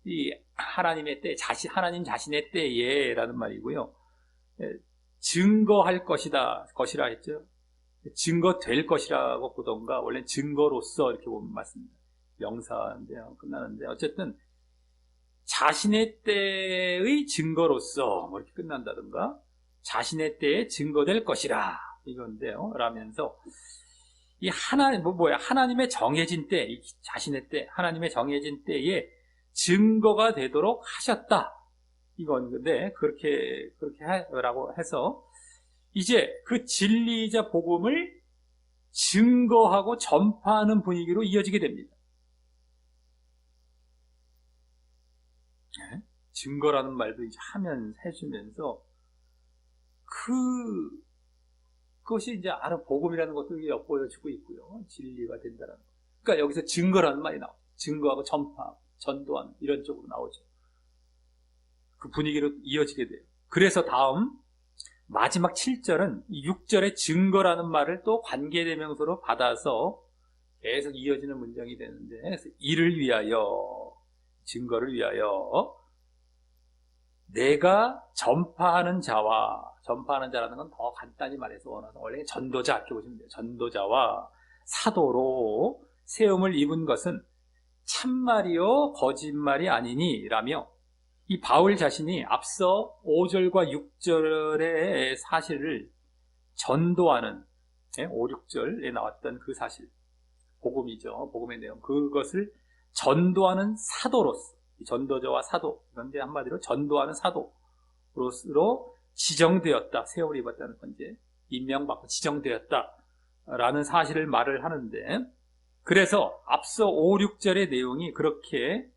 이 하나님의 때, 하나님 자신의 때에 라는 말이고요. 증거할 것이라 했죠. 증거될 것이라고 보던가, 원래 증거로서 이렇게 보면 맞습니다. 명사인데요. 끝나는데, 어쨌든, 자신의 때의 증거로서, 뭐 이렇게 끝난다든가, 자신의 때에 증거될 것이라, 이건데요. 라면서, 이 하나님의 정해진 때, 자신의 때, 하나님의 정해진 때에 증거가 되도록 하셨다. 이건 근데, 그렇게 라고 해서, 이제 그 진리이자 복음을 증거하고 전파하는 분위기로 이어지게 됩니다. 네? 증거라는 말도 이제 해주면서, 그것이 이제 복음이라는 것도 엿보여주고 있고요. 진리가 된다는 것. 그러니까 여기서 증거라는 말이 나오죠. 증거하고 전파, 전도하는 이런 쪽으로 나오죠. 그 분위기로 이어지게 돼요. 그래서 다음 마지막 7절은 이 6절의 증거라는 말을 또 관계대명사로 받아서 계속 이어지는 문장이 되는데, 그래서 이를 위하여, 증거를 위하여 내가 전파하는 자라는 건 더 간단히 말해서 원래 전도자 이렇게 보시면 돼요. 전도자와 사도로 세움을 입은 것은 참말이요 거짓말이 아니니 라며, 이 바울 자신이 앞서 5절과 6절의 사실을 전도하는 5, 6절에 나왔던 그 사실, 복음이죠. 복음의 내용, 그것을 전도하는 사도로서, 전도자와 사도, 그런데 한마디로 전도하는 사도로 지정되었다. 세월을 입었다는 건지 임명받고 지정되었다라는 사실을 말을 하는데, 그래서 앞서 5, 6절의 내용이 그렇게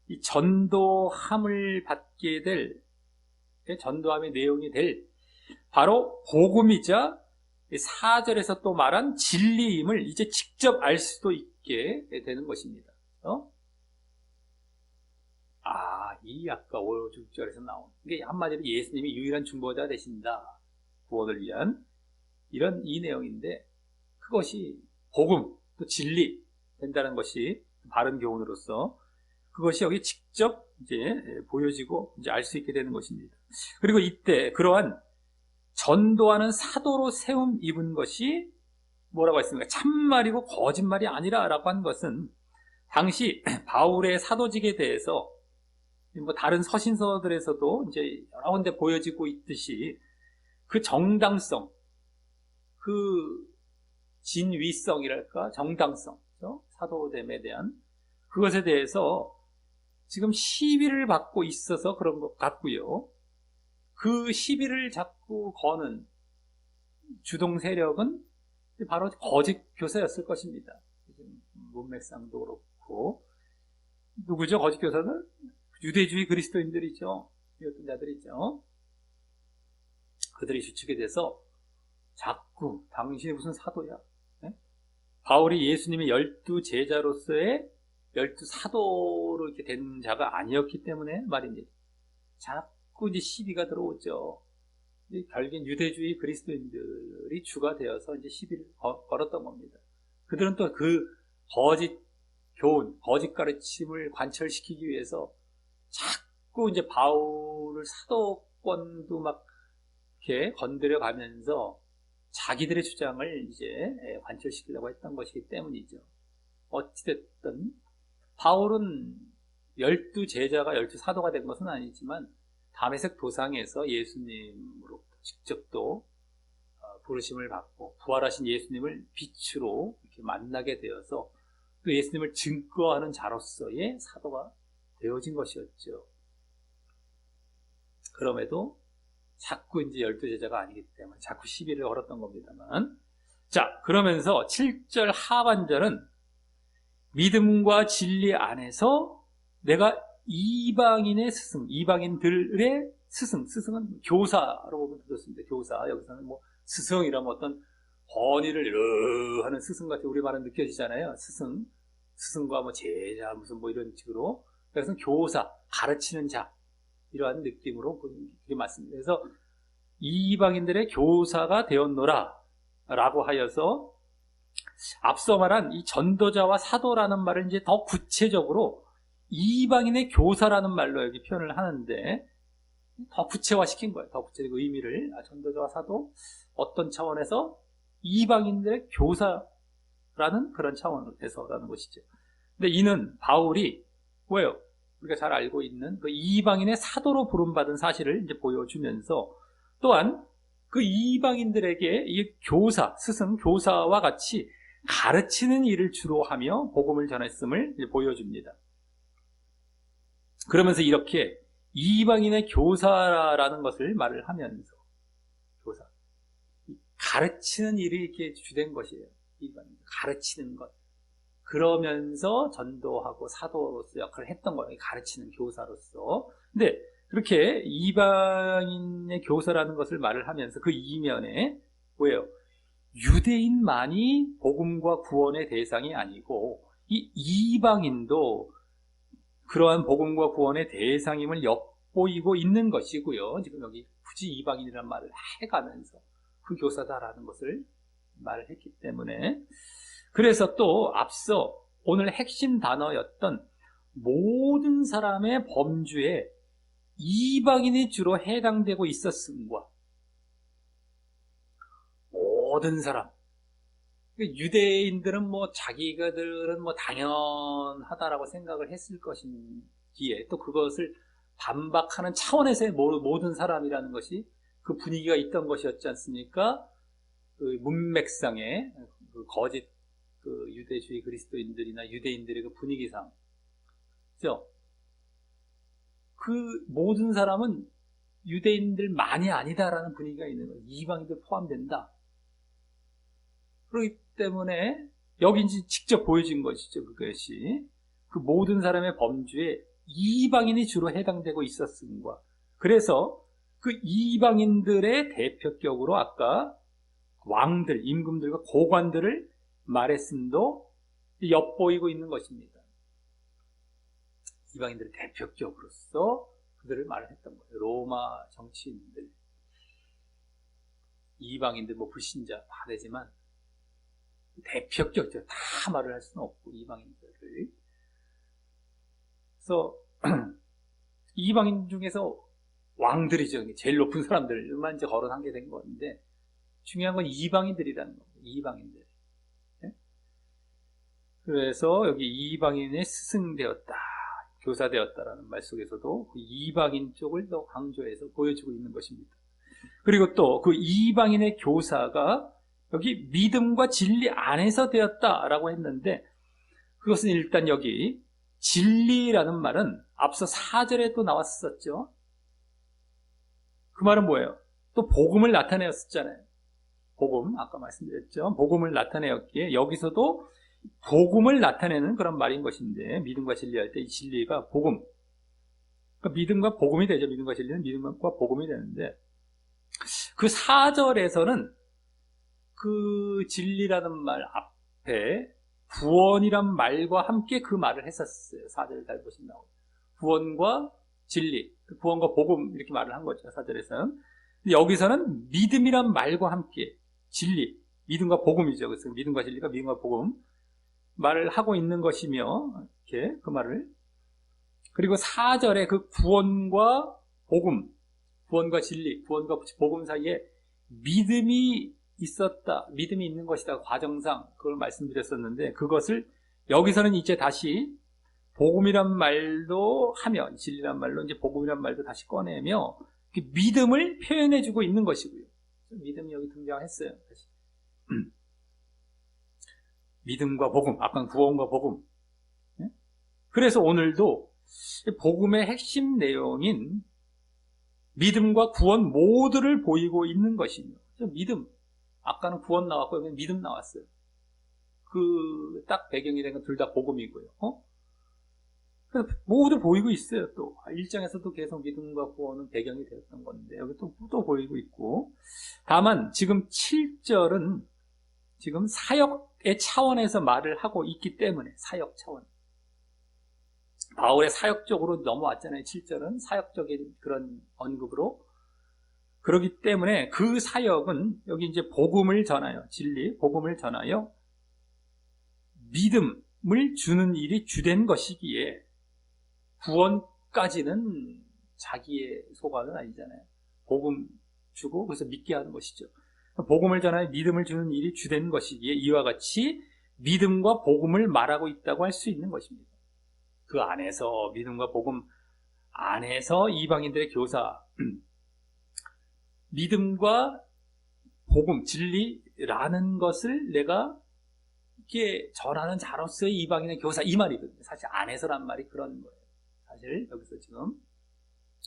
이 전도함을 받게 될, 전도함의 내용이 될 바로 복음이자 4절에서 또 말한 진리임을 이제 직접 알 수도 있게 되는 것입니다. 이 아까 5, 6절에서 나온, 이게 한마디로 예수님이 유일한 중보자 되신다, 구원을 위한 이 내용인데, 그것이 복음, 또 진리 된다는 것이 바른 교훈으로서 그것이 여기 직접 이제 보여지고 이제 알 수 있게 되는 것입니다. 그리고 이때 그러한 전도하는 사도로 세움 입은 것이 뭐라고 했습니까? 참말이고 거짓말이 아니라라고 한 것은, 당시 바울의 사도직에 대해서 다른 서신서들에서도 이제 여러 군데 보여지고 있듯이 그 정당성, 그 진위성이랄까, 정당성, 사도됨에 대한 그것에 대해서 지금 시비를 받고 있어서 그런 것 같고요. 그 시비를 자꾸 거는 주동 세력은 바로 거짓 교사였을 것입니다. 문맥상도 그렇고. 누구죠? 거짓 교사는? 유대주의 그리스도인들이죠. 어떤 자들이죠. 그들이 주축이 돼서 자꾸 당신이 무슨 사도야? 네? 바울이 예수님의 12제자로서의 12사도로 이렇게 된 자가 아니었기 때문에 말입니다. 자꾸 이제 시비가 들어오죠. 결국엔 유대주의 그리스도인들이 주가 되어서 이제 시비를 걸었던 겁니다. 그들은 또 그 거짓 교훈, 거짓 가르침을 관철시키기 위해서 자꾸 이제 바울을 사도권도 막 이렇게 건드려 가면서 자기들의 주장을 이제 관철시키려고 했던 것이기 때문이죠. 어찌됐든 바울은 12제자가 12사도가 된 것은 아니지만 다메섹 도상에서 예수님으로부터 직접 또 부르심을 받고 부활하신 예수님을 빛으로 이렇게 만나게 되어서 또 예수님을 증거하는 자로서의 사도가 되어진 것이었죠. 그럼에도 자꾸 이제 12제자가 아니기 때문에 자꾸 시비를 걸었던 겁니다만. 자, 그러면서 7절 하반절은 믿음과 진리 안에서 내가 이방인의 스승, 이방인들의 스승은 교사로 보면 되었습니다. 교사, 여기서는 뭐 스승이라면 어떤 권위를 하는 스승같이 우리말은 느껴지잖아요. 스승과 뭐 제자 무슨 뭐 이런 식으로, 그래서 교사, 가르치는 자, 이러한 느낌으로 그게 맞습니다. 그래서 이방인들의 교사가 되었노라 라고 하여서 앞서 말한 이 전도자와 사도라는 말을 이제 더 구체적으로 이방인의 교사라는 말로 여기 표현을 하는데 더 구체화시킨 거예요. 더 구체적 의미를. 전도자와 사도, 어떤 차원에서 이방인들의 교사라는 그런 차원으로 해서라는 것이죠. 근데 이는 바울이 뭐예요? 우리가 잘 알고 있는 그 이방인의 사도로 부름받은 사실을 이제 보여주면서, 또한 그 이방인들에게 이 교사, 스승, 교사와 같이 가르치는 일을 주로 하며 복음을 전했음을 이제 보여줍니다. 그러면서 이렇게 이방인의 교사라는 것을 말을 하면서, 교사, 가르치는 일이 이렇게 주된 것이에요. 이방인 가르치는 것. 그러면서 전도하고 사도로서 역할을 했던 거예요. 가르치는 교사로서. 근데 그렇게 이방인의 교사라는 것을 말을 하면서 그 이면에 뭐예요? 유대인만이 복음과 구원의 대상이 아니고 이 이방인도 그러한 복음과 구원의 대상임을 엿보이고 있는 것이고요. 지금 여기 굳이 이방인이라는 말을 해가면서 그 교사다라는 것을 말을 했기 때문에, 그래서 또 앞서 오늘 핵심 단어였던 모든 사람의 범주에 이방인이 주로 해당되고 있었음과, 모든 사람, 유대인들은 뭐 자기들은 뭐 당연하다라고 생각을 했을 것인기에 또 그것을 반박하는 차원에서의 모든 사람이라는 것이 그 분위기가 있던 것이었지 않습니까? 그 문맥상의 그 거짓 그 유대주의 그리스도인들이나 유대인들의 그 분위기상, 그죠? 그 모든 사람은 유대인들만이 아니다라는 분위기가 있는 거예요. 이방인들 포함된다. 그렇기 때문에 여기 이제 직접 보여진 것이죠. 그것이 그 모든 사람의 범주에 이방인이 주로 해당되고 있었음과, 그래서 그 이방인들의 대표격으로 아까 왕들, 임금들과 고관들을 말했음도 엿보이고 있는 것입니다. 이방인들의 대표격으로서 그들을 말을 했던 거예요. 로마 정치인들, 이방인들, 뭐 불신자 다 되지만 대표격이죠. 다 말을 할 수는 없고 이방인들을. 그래서 이방인 중에서 왕들이죠. 제일 높은 사람들만 이제 거론한 게 된 건데, 중요한 건 이방인들이라는 겁니다. 이방인들. 네? 그래서 여기 이방인의 스승되었다, 교사되었다라는 말 속에서도 그 이방인 쪽을 더 강조해서 보여주고 있는 것입니다. 그리고 또 그 이방인의 교사가 여기 믿음과 진리 안에서 되었다라고 했는데, 그것은 일단 여기 진리라는 말은 앞서 4절에 또 나왔었죠. 그 말은 뭐예요? 또 복음을 나타내었었잖아요. 복음, 아까 말씀드렸죠. 복음을 나타내었기에 여기서도 복음을 나타내는 그런 말인 것인데, 믿음과 진리할 때 이 진리가 복음, 그러니까 믿음과 복음이 되죠. 믿음과 진리는 믿음과 복음이 되는데, 그 4절에서는 그 진리라는 말 앞에 구원이란 말과 함께 그 말을 했었어요. 4절을 잘 보시면 나오죠. 구원과 진리, 구원과 복음, 이렇게 말을 한 거죠. 4절에서는. 여기서는 믿음이란 말과 함께 진리, 믿음과 복음이죠. 그래서 믿음과 진리가 믿음과 복음 말을 하고 있는 것이며, 이렇게 그 말을. 그리고 4절에 그 구원과 복음, 구원과 진리, 구원과 복음 사이에 믿음이 있었다, 믿음이 있는 것이다, 과정상 그걸 말씀드렸었는데, 그것을 여기서는 이제 다시 복음이란 말도 하며, 진리란 말로 이제 복음이란 말도 다시 꺼내며 믿음을 표현해주고 있는 것이고요. 믿음이 여기 등장했어요. 다시. 믿음과 복음, 아까 구원과 복음. 그래서 오늘도 복음의 핵심 내용인 믿음과 구원 모두를 보이고 있는 것이며, 믿음, 아까는 구원 나왔고 여기는 믿음 나왔어요. 그 딱 배경이 된 건 둘 다 복음이고요. 모두 보이고 있어요. 또 1장에서도 계속 믿음과 구원은 배경이 되었던 건데 여기 또 보이고 있고, 다만 지금 7절은 지금 사역의 차원에서 말을 하고 있기 때문에, 사역 차원. 바울의 사역적으로 넘어왔잖아요. 7절은 사역적인 그런 언급으로. 그렇기 때문에 그 사역은 여기 이제 복음을 전하여, 진리, 복음을 전하여 믿음을 주는 일이 주된 것이기에 구원까지는 자기의 소관은 아니잖아요. 복음 주고 그래서 믿게 하는 것이죠. 복음을 전하여 믿음을 주는 일이 주된 것이기에 이와 같이 믿음과 복음을 말하고 있다고 할 수 있는 것입니다. 그 안에서, 믿음과 복음 안에서 이방인들의 교사, 믿음과 복음, 진리라는 것을 내가 이렇게 전하는 자로서의 이방인의 교사, 이 말이거든요. 사실 안에서란 말이 그런 거예요. 사실 여기서 지금.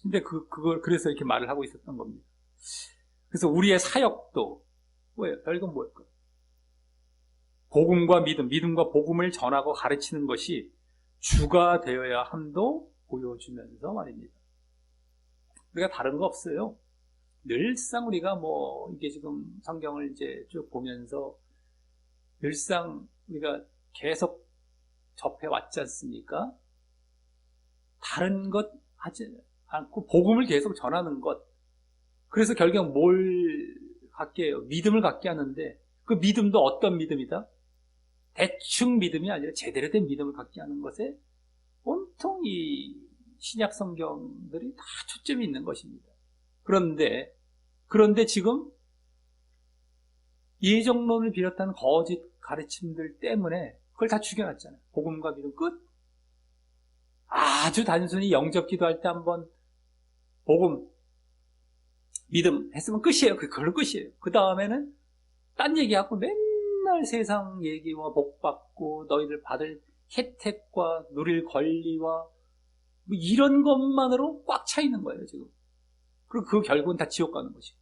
근데 그걸 그래서 이렇게 말을 하고 있었던 겁니다. 그래서 우리의 사역도 뭐예요? 결국 뭐일까요? 복음과 믿음, 믿음과 복음을 전하고 가르치는 것이 주가 되어야 함도 보여주면서 말입니다. 우리가 다른 거 없어요. 늘상 우리가 이게 지금 성경을 이제 쭉 보면서 늘상 우리가 계속 접해왔지 않습니까? 다른 것 하지 않고 복음을 계속 전하는 것. 그래서 결국 뭘 갖게 해요? 믿음을 갖게 하는데 그 믿음도 어떤 믿음이다? 대충 믿음이 아니라 제대로 된 믿음을 갖게 하는 것에 온통 이 신약 성경들이 다 초점이 있는 것입니다. 그런데 지금 예정론을 비롯한 거짓 가르침들 때문에 그걸 다 죽여놨잖아요. 복음과 믿음 끝. 아주 단순히 영접 기도할 때 한번 복음, 믿음 했으면 끝이에요. 그걸로 끝이에요. 그 다음에는 딴 얘기하고 맨날 세상 얘기와 복 받고 너희들 받을 혜택과 누릴 권리와 이런 것만으로 꽉 차 있는 거예요, 지금. 그리고 그 결국은 다 지옥 가는 것이고.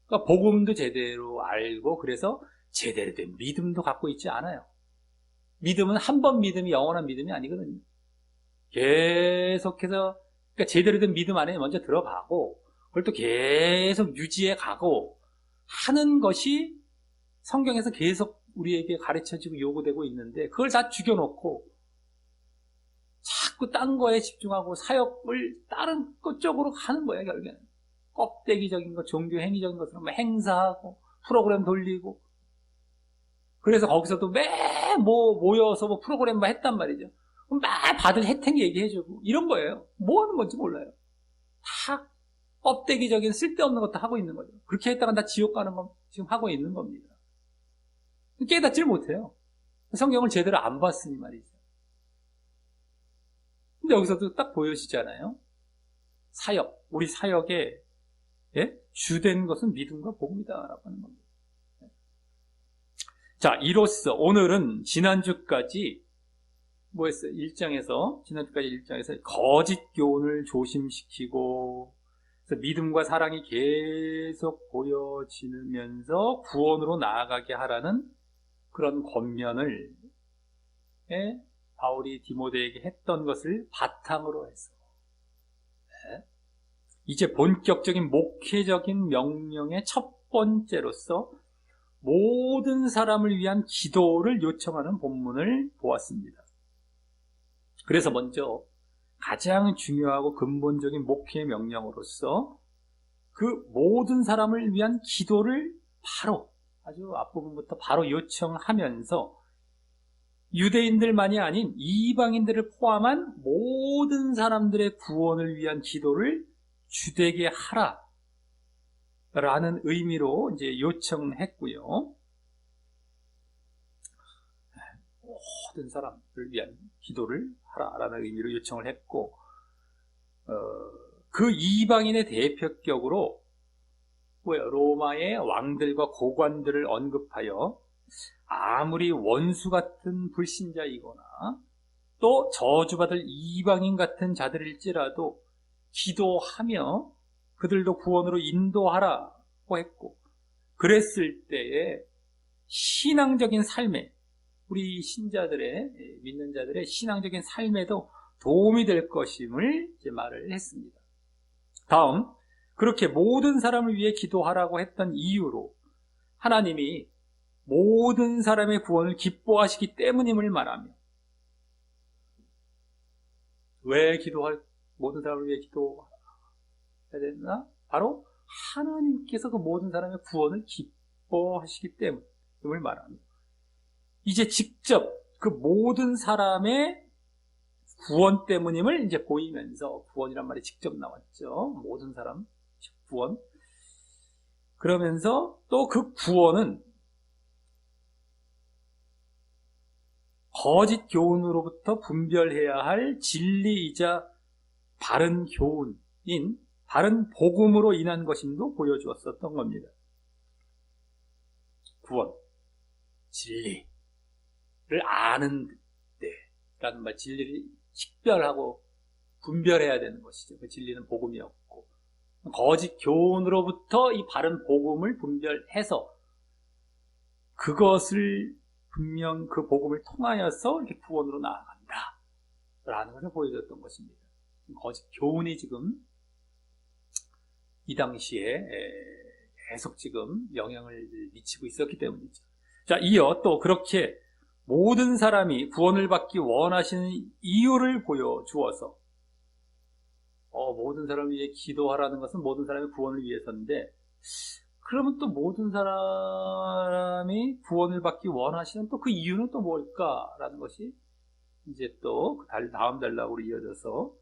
그러니까 복음도 제대로 알고 그래서 제대로 된 믿음도 갖고 있지 않아요. 믿음은 한 번 믿음이 영원한 믿음이 아니거든요. 계속해서 그러니까 제대로 된 믿음 안에 먼저 들어가고 그걸 또 계속 유지해 가고 하는 것이 성경에서 계속 우리에게 가르쳐지고 요구되고 있는데 그걸 다 죽여놓고 자꾸 딴 거에 집중하고 사역을 다른 것 쪽으로 가는 거예요, 결국에는. 껍데기적인 것, 종교 행위적인 것으로 행사하고 프로그램 돌리고 그래서 거기서도 모여서 프로그램만 했단 말이죠. 막 받을 혜택 얘기해주고 이런 거예요. 뭐 하는 건지 몰라요. 다 껍데기적인 쓸데없는 것도 하고 있는 거죠. 그렇게 했다가 다 지옥 가는 건 지금 하고 있는 겁니다. 깨닫지를 못해요. 성경을 제대로 안 봤으니 말이죠. 근데 여기서도 딱 보여지잖아요. 사역, 우리 사역의 주된 것은 믿음과 복음이다라고 하는 겁니다. 자, 이로써 오늘은 지난주까지 뭐였어요? 지난주까지 1장에서 거짓 교훈을 조심시키고 그래서 믿음과 사랑이 계속 보여지면서 구원으로 나아가게 하라는 그런 권면을 바울이 디모데에게 했던 것을 바탕으로 해서 이제 본격적인 목회적인 명령의 첫 번째로서 모든 사람을 위한 기도를 요청하는 본문을 보았습니다. 그래서 먼저 가장 중요하고 근본적인 목회의 명령으로서 그 모든 사람을 위한 기도를 바로 아주 앞부분부터 바로 요청하면서 유대인들만이 아닌 이방인들을 포함한 모든 사람들의 구원을 위한 기도를 주되게 하라 라는 의미로 이제 요청했고요. 모든 사람들을 위한 기도를 하라라는 의미로 요청을 했고 그 이방인의 대표격으로 로마의 왕들과 고관들을 언급하여 아무리 원수 같은 불신자이거나 또 저주받을 이방인 같은 자들일지라도 기도하며 그들도 구원으로 인도하라고 했고 그랬을 때에 신앙적인 삶에 우리 신자들의 믿는 자들의 신앙적인 삶에도 도움이 될 것임을 이제 말을 했습니다. 다음 그렇게 모든 사람을 위해 기도하라고 했던 이유로 하나님이 모든 사람의 구원을 기뻐하시기 때문임을 말하며, 왜 모든 사람을 위해 기도해야 되나? 바로 하나님께서 그 모든 사람의 구원을 기뻐하시기 때문임을 말하며, 이제 직접 그 모든 사람의 구원 때문임을 이제 보이면서, 구원이란 말이 직접 나왔죠. 모든 사람 구원. 그러면서 또 그 구원은 거짓 교훈으로부터 분별해야 할 진리이자 바른 교훈인 바른 복음으로 인한 것임도 보여주었었던 겁니다. 구원, 진리를 아는 데라는 말, 진리를 식별하고 분별해야 되는 것이죠. 그 진리는 복음이었고, 거짓 교훈으로부터 이 바른 복음을 분별해서 그것을 분명 그 복음을 통하여서 이렇게 구원으로 나아간다 라는 것을 보여줬던 것입니다. 거짓 교훈이 지금 이 당시에 계속 지금 영향을 미치고 있었기 때문이죠. 자, 이어 또 그렇게 모든 사람이 구원을 받기 원하시는 이유를 보여주어서, 모든 사람을 위해 기도하라는 것은 모든 사람의 구원을 위해서인데, 그러면 또 모든 사람이 구원을 받기 원하시는 또 그 이유는 또 뭘까라는 것이 이제 또 다음 단락으로 이어져서,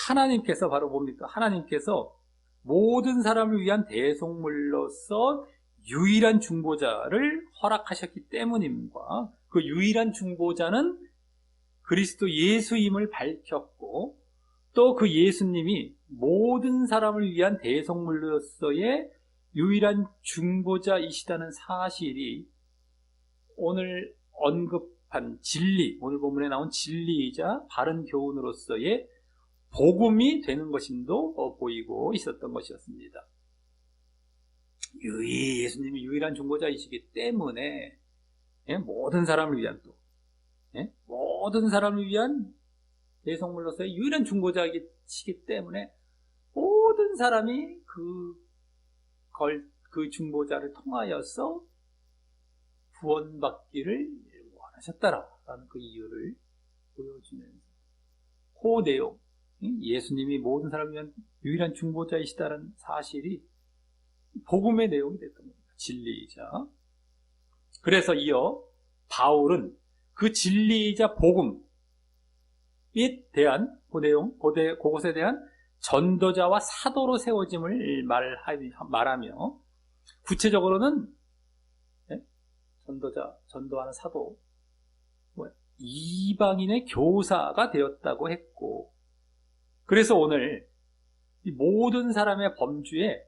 하나님께서 바로 뭡니까? 하나님께서 모든 사람을 위한 대속물로서 유일한 중보자를 허락하셨기 때문임과, 그 유일한 중보자는 그리스도 예수임을 밝혔고, 또 그 예수님이 모든 사람을 위한 대속물로서의 유일한 중보자이시다는 사실이 오늘 언급한 진리, 오늘 본문에 나온 진리이자 바른 교훈으로서의 복음이 되는 것임도 보이고 있었던 것이었습니다. 예수님이 유일한 중보자이시기 때문에 모든 사람을 위한 모든 사람을 위한 대속물로서의 유일한 중보자이시기 때문에 모든 사람이 그 중보자를 통하여서 구원받기를 원하셨다라는 그 이유를 보여주면서, 그 내용, 예수님이 모든 사람을 위한 유일한 중보자이시다는 사실이 복음의 내용이 됐던 겁니다. 진리이자. 그래서 이어 바울은 그 진리이자 복음에 대한 그 내용, 그것에 대한 전도자와 사도로 세워짐을 말하며, 구체적으로는 전도하는 사도, 이방인의 교사가 되었다고 했고, 그래서 오늘 이 모든 사람의 범주에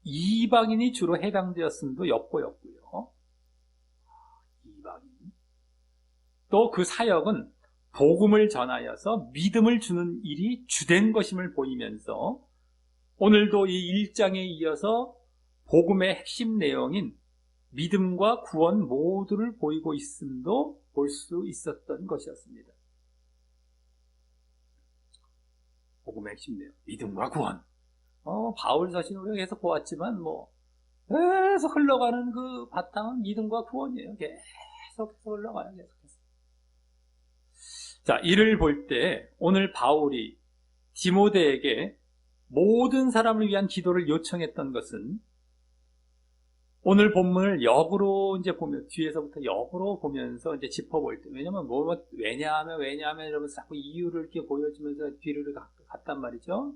이방인이 주로 해당되었음도 엿보였고요. 이방인. 또 그 사역은 복음을 전하여서 믿음을 주는 일이 주된 것임을 보이면서, 오늘도 이 1장에 이어서 복음의 핵심 내용인 믿음과 구원 모두를 보이고 있음도 볼 수 있었던 것이었습니다. 복음의 핵심 내용, 믿음과 구원. 바울 서신을 우리가 계속 보았지만, 계속 흘러가는 그 바탕은 믿음과 구원이에요. 계속해서 흘러가요, 계속해서. 자, 이를 볼 때, 오늘 바울이 디모데에게 모든 사람을 위한 기도를 요청했던 것은, 오늘 본문을 역으로 이제 보면, 뒤에서부터 역으로 보면서 이제 짚어볼 때, 왜냐하면 이러면서 자꾸 이유를 이렇게 보여주면서 뒤를 갔단 말이죠.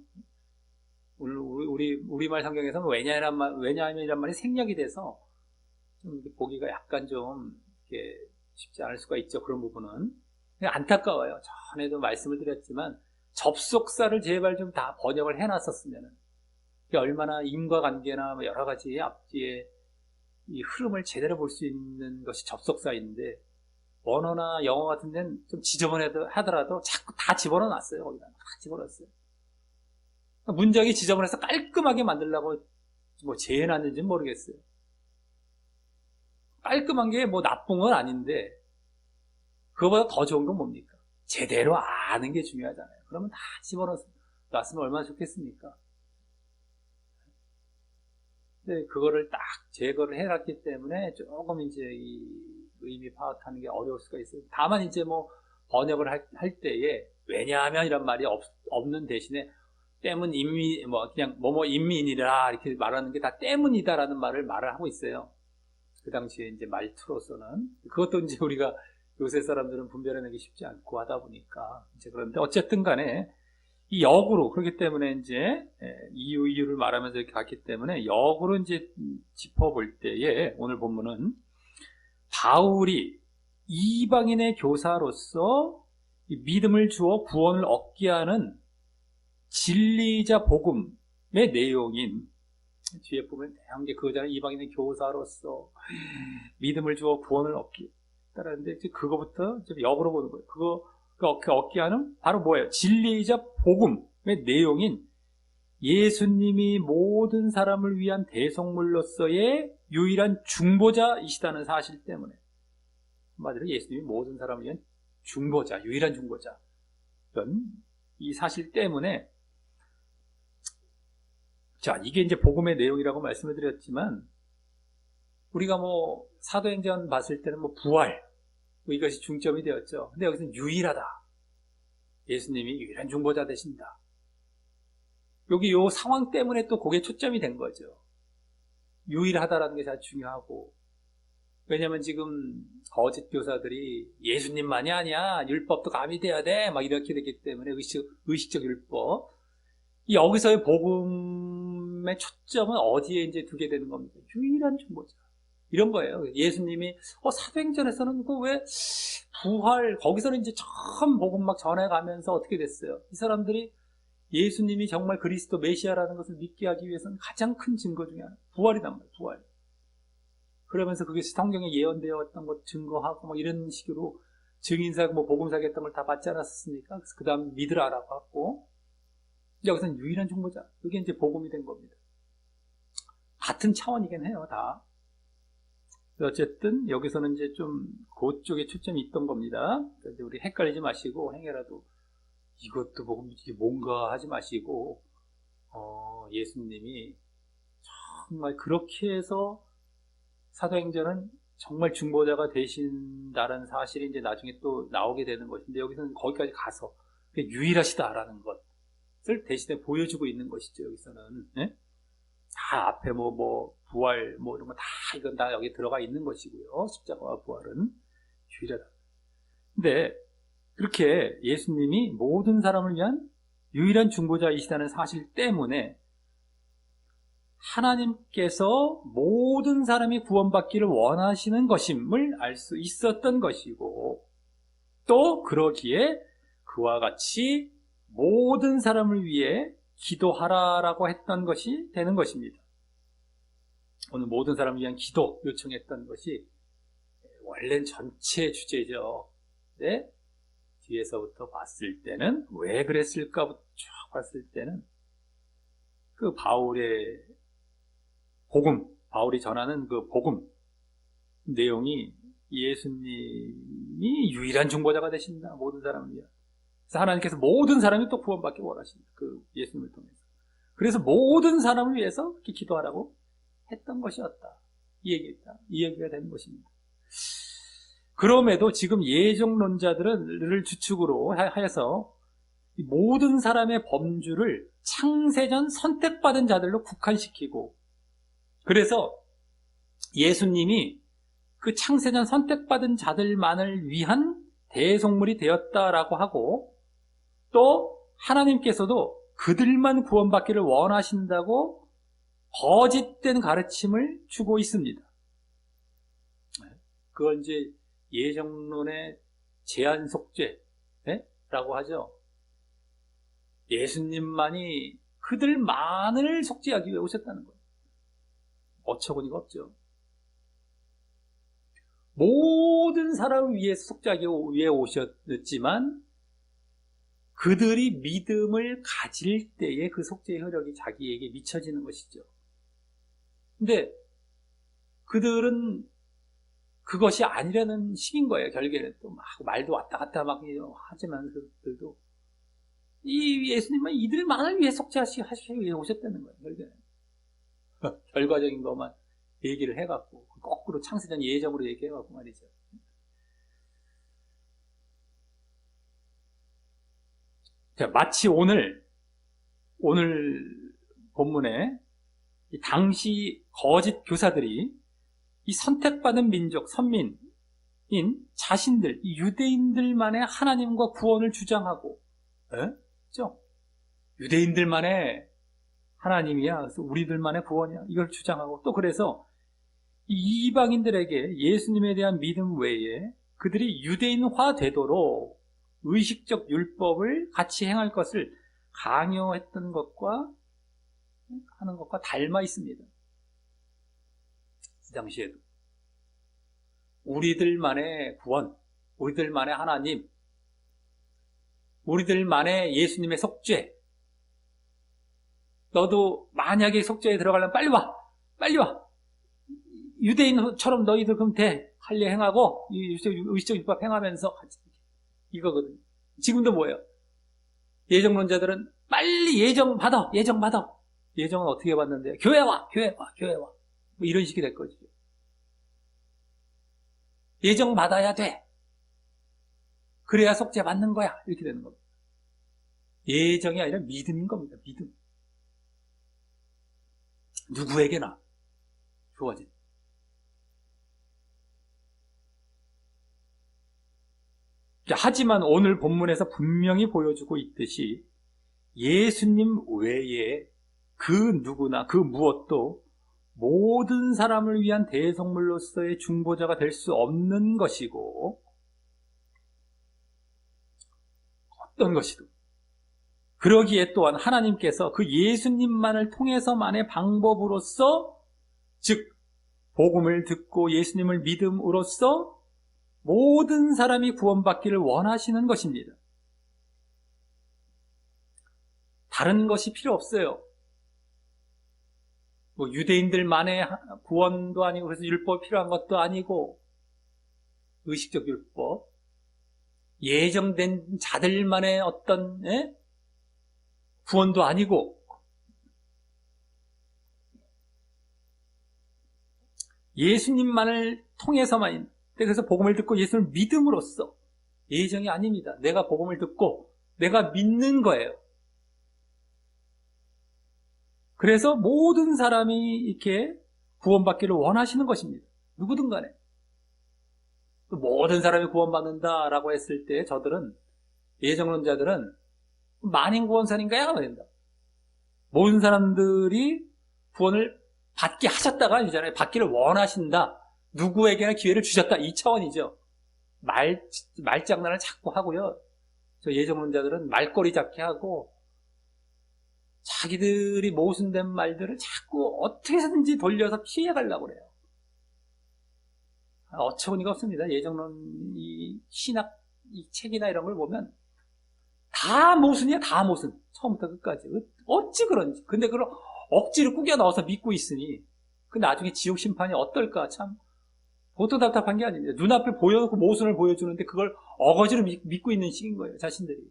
우리말 성경에서는 왜냐하면이란 말이 생략이 돼서 좀 보기가 약간 좀 이렇게 쉽지 않을 수가 있죠. 그런 부분은. 안타까워요. 전에도 말씀을 드렸지만, 접속사를 제발 좀 다 번역을 해놨었으면은, 얼마나 인과관계나 여러 가지 앞뒤에 이 흐름을 제대로 볼 수 있는 것이 접속사인데, 원어나 영어 같은 데는 좀 지저분하더라도 자꾸 다 집어넣어 놨어요. 거기다 다 집어넣었어요. 문장이 지저분해서 깔끔하게 만들려고 재해놨는지는 모르겠어요. 깔끔한 게 나쁜 건 아닌데, 그거보다 더 좋은 건 뭡니까? 제대로 아는 게 중요하잖아요. 그러면 다 집어넣었으면 얼마나 좋겠습니까? 근데 그거를 딱 제거를 해놨기 때문에 조금 이제 이 의미 파악하는 게 어려울 수가 있어요. 다만 이제 뭐 번역을 할 때에 왜냐하면 이런 말이 없는 대신에 때문 인민 뭐 그냥 뭐뭐 인민이라 이렇게 말하는 게 다 때문이다라는 말을 하고 있어요. 그 당시에 이제 말투로서는 그것도 이제 우리가 요새 사람들은 분별해내기 쉽지 않고 하다 보니까 이제 그런데 어쨌든 간에 이 역으로 그렇기 때문에 이제 이유를 말하면서 이렇게 갔기 때문에 역으로 이제 짚어볼 때에 오늘 본문은 바울이 이방인의 교사로서 믿음을 주어 구원을 얻게 하는 진리자 복음의 내용인 뒤에 보면 다양한 게 그거잖아요. 이방인의 교사로서 믿음을 주어 구원을 얻게 했다라는데 그거부터 좀 역으로 보는 거예요. 그거 얻게 하는 바로 뭐예요? 진리이자 복음의 내용인 예수님이 모든 사람을 위한 대속물로서의 유일한 중보자이시다는 사실 때문에 한마디로 예수님이 모든 사람을 위한 중보자, 유일한 중보자 이런 이 사실 때문에 자, 이게 이제 복음의 내용이라고 말씀을 드렸지만 우리가 뭐 사도행전 봤을 때는 뭐 부활 뭐 이것이 중점이 되었죠. 근데 여기서는 유일하다. 예수님이 유일한 중보자 되신다. 여기 요 상황 때문에 또 그게 초점이 된 거죠. 유일하다라는 게 아주 중요하고 왜냐면 지금 거짓 교사들이 예수님만이 아니야. 율법도 가미돼야 돼. 막 이렇게 되기 때문에 의식적 율법. 여기서의 복음의 초점은 어디에 이제 두게 되는 겁니까? 유일한 중보자. 이런 거예요. 예수님이 사도행전에서는 그 왜 부활 거기서는 이제 처음 복음 막 전해가면서 어떻게 됐어요? 이 사람들이 예수님이 정말 그리스도 메시아라는 것을 믿게 하기 위해서는 가장 큰 증거 중에 하나 부활이란 말이에요. 부활. 그러면서 그게 성경에 예언되어 왔던 것 증거하고 막 이런 식으로 증인사 뭐 복음사기 했던 걸 다 받지 않았습니까? 그래서 그 다음 믿으라라고 하고 여기서는 유일한 중보자. 그게 이제 복음이 된 겁니다. 같은 차원이긴 해요, 다. 어쨌든 여기서는 이제 좀 그쪽에 초점이 있던 겁니다. 그래서 우리 헷갈리지 마시고 행여라도 이것도 복음이지 뭔가 하지 마시고 예수님이 정말 그렇게 해서 사도행전은 정말 중보자가 되신다는 사실이 이제 나중에 또 나오게 되는 것인데 여기서는 거기까지 가서 유일하시다라는 것을 대신에 보여주고 있는 것이죠. 여기서는 다 앞에 뭐 부활 뭐 이런 거 다 이건 다 여기 들어가 있는 것이고요. 십자가와 부활은 유일하다. 근데 그렇게 예수님이 모든 사람을 위한 유일한 중보자이시다는 사실 때문에 하나님께서 모든 사람이 구원받기를 원하시는 것임을 알 수 있었던 것이고 또 그러기에 그와 같이 모든 사람을 위해 기도하라라고 했던 것이 되는 것입니다. 오늘 모든 사람을 위한 기도 요청했던 것이 원래는 전체 주제죠. 네? 뒤에서부터 봤을 때는 왜 그랬을까 쭉 봤을 때는 그 바울의 복음, 바울이 전하는 그 복음 내용이 예수님이 유일한 중보자가 되신다. 모든 사람을 위한. 그래서 하나님께서 모든 사람이 또 구원받기 원하신다. 그 예수님을 통해서. 그래서 모든 사람을 위해서 그렇게 기도하라고 했던 것이었다. 이 얘기가 되는 것입니다. 그럼에도 지금 예정론자들을 주축으로 하여서 모든 사람의 범주를 창세전 선택받은 자들로 국한시키고 그래서 예수님이 그 창세전 선택받은 자들만을 위한 대속물이 되었다라고 하고 또 하나님께서도 그들만 구원받기를 원하신다고 거짓된 가르침을 주고 있습니다. 그걸 이제 예정론의 제한 속죄라고 하죠. 예수님만이 그들만을 속죄하기 위해 오셨다는 거예요. 어처구니가 없죠. 모든 사람을 위해 속죄하기 위해 오셨지만 그들이 믿음을 가질 때에 그 속죄의 효력이 자기에게 미쳐지는 것이죠. 근데 그들은 그것이 아니라는 식인 거예요. 결국에는 또 막 말도 왔다 갔다 막 하지만 그들도 이 예수님은 이들만을 위해 속죄하시기 위해 오셨다는 거예요. 결국에는 결과적인 것만 얘기를 해갖고 거꾸로 창세전 예정으로 얘기해갖고 말이죠. 자, 마치 오늘 본문에 이 당시 거짓 교사들이 이 선택받은 민족, 선민인 자신들, 이 유대인들만의 하나님과 구원을 주장하고, 그죠? 유대인들만의 하나님이야, 그래서 우리들만의 구원이야, 이걸 주장하고, 또 그래서 이 이방인들에게 예수님에 대한 믿음 외에 그들이 유대인화 되도록 의식적 율법을 같이 행할 것을 강요했던 것과 하는 것과 닮아 있습니다. 이 당시에도 우리들만의 구원, 우리들만의 하나님, 우리들만의 예수님의 속죄. 너도 만약에 속죄에 들어가려면 빨리 와, 빨리 와. 유대인처럼 너희들 그럼 돼. 할례 행하고 의식적 율법 행하면서 같이. 이거거든요. 지금도 뭐예요? 예정론자들은 빨리 예정 받아. 예정은 어떻게 받는데요? 교회 와. 뭐 이런 식이 될 거죠. 예정 받아야 돼. 그래야 속죄 받는 거야. 이렇게 되는 겁니다. 예정이 아니라 믿음인 겁니다. 믿음. 누구에게나 주어진. 하지만 오늘 본문에서 분명히 보여주고 있듯이 예수님 외에 그 누구나 그 무엇도 모든 사람을 위한 대속물로서의 중보자가 될 수 없는 것이고 어떤 것이든 그러기에 또한 하나님께서 그 예수님만을 통해서만의 방법으로서 즉 복음을 듣고 예수님을 믿음으로써 모든 사람이 구원받기를 원하시는 것입니다. 다른 것이 필요 없어요. 뭐 유대인들만의 구원도 아니고 그래서 율법이 필요한 것도 아니고 의식적 율법, 예정된 자들만의 어떤 구원도 아니고 예수님만을 통해서만 그래서 복음을 듣고 예수를 믿음으로써 예정이 아닙니다. 내가 복음을 듣고 내가 믿는 거예요. 그래서 모든 사람이 이렇게 구원받기를 원하시는 것입니다. 누구든 간에. 모든 사람이 구원받는다라고 했을 때 저들은 예정론자들은 만인구원산인가요? 된다. 모든 사람들이 구원을 받게 하셨다가 아니잖아요. 받기를 원하신다. 누구에게나 기회를 주셨다. 이 차원이죠. 말장난을 자꾸 하고요. 저 예정론자들은 말꼬리 잡기 하고 자기들이 모순된 말들을 자꾸 어떻게 해서든지 돌려서 피해가려고 그래요. 어처구니가 없습니다. 예정론, 이 신학, 이 책이나 이런 걸 보면 다 모순이야, 다 모순. 처음부터 끝까지. 어찌 그런지. 근데 그걸 억지로 꾸겨 넣어서 믿고 있으니 그 나중에 지옥 심판이 어떨까 참 보통 답답한 게 아닙니다. 눈앞에 보여놓고 모순을 보여주는데 그걸 어거지로 믿고 있는 식인 거예요. 자신들이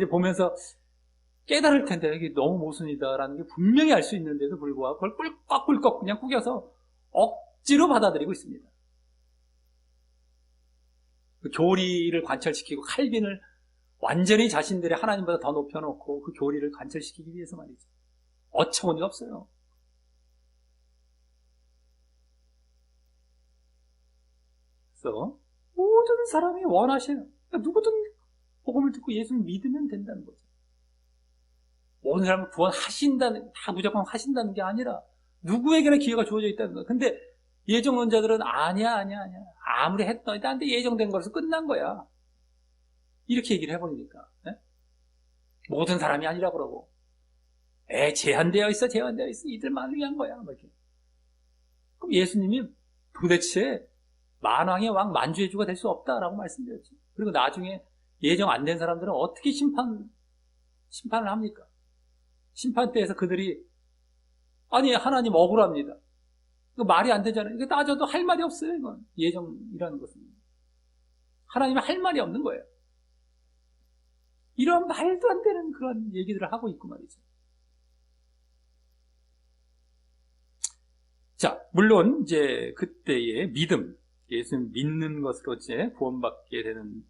보면서 깨달을 텐데 이게 너무 모순이다라는 게 분명히 알 수 있는데도 불구하고 그걸 꿀꺽꿀꺽 그냥 꾸겨서 억지로 받아들이고 있습니다. 그 교리를 관철시키고 칼빈을 완전히 자신들의 하나님보다 더 높여놓고 그 교리를 관철시키기 위해서 말이죠. 어처구니가 없어요. 그래서 모든 사람이 원하시는 누구든 복음을 듣고 예수를 믿으면 된다는 거죠. 모든 사람을 구원하신다는, 다 무조건 하신다는 게 아니라 누구에게나 기회가 주어져 있다는 거야. 근데 예정론자들은 아니야. 아무리 했더니 나한테 예정된 거라서 끝난 거야. 이렇게 얘기를 해버리니까. 네? 모든 사람이 아니라 그러고. 제한되어 있어. 이들만을 위한 거야. 이렇게. 그럼 예수님이 도대체 만왕의 왕 만주의주가 될 수 없다라고 말씀드렸죠. 그리고 나중에 예정 안 된 사람들은 어떻게 심판을 합니까? 심판 때에서 그들이 아니 하나님 억울합니다. 이거 말이 안 되잖아요. 이거 따져도 할 말이 없어요. 이건 예정이라는 것은 하나님이 할 말이 없는 거예요. 이런 말도 안 되는 그런 얘기들을 하고 있고 말이죠. 자, 물론 이제 그때의 믿음, 예수님 믿는 것으로 이제 구원받게 되는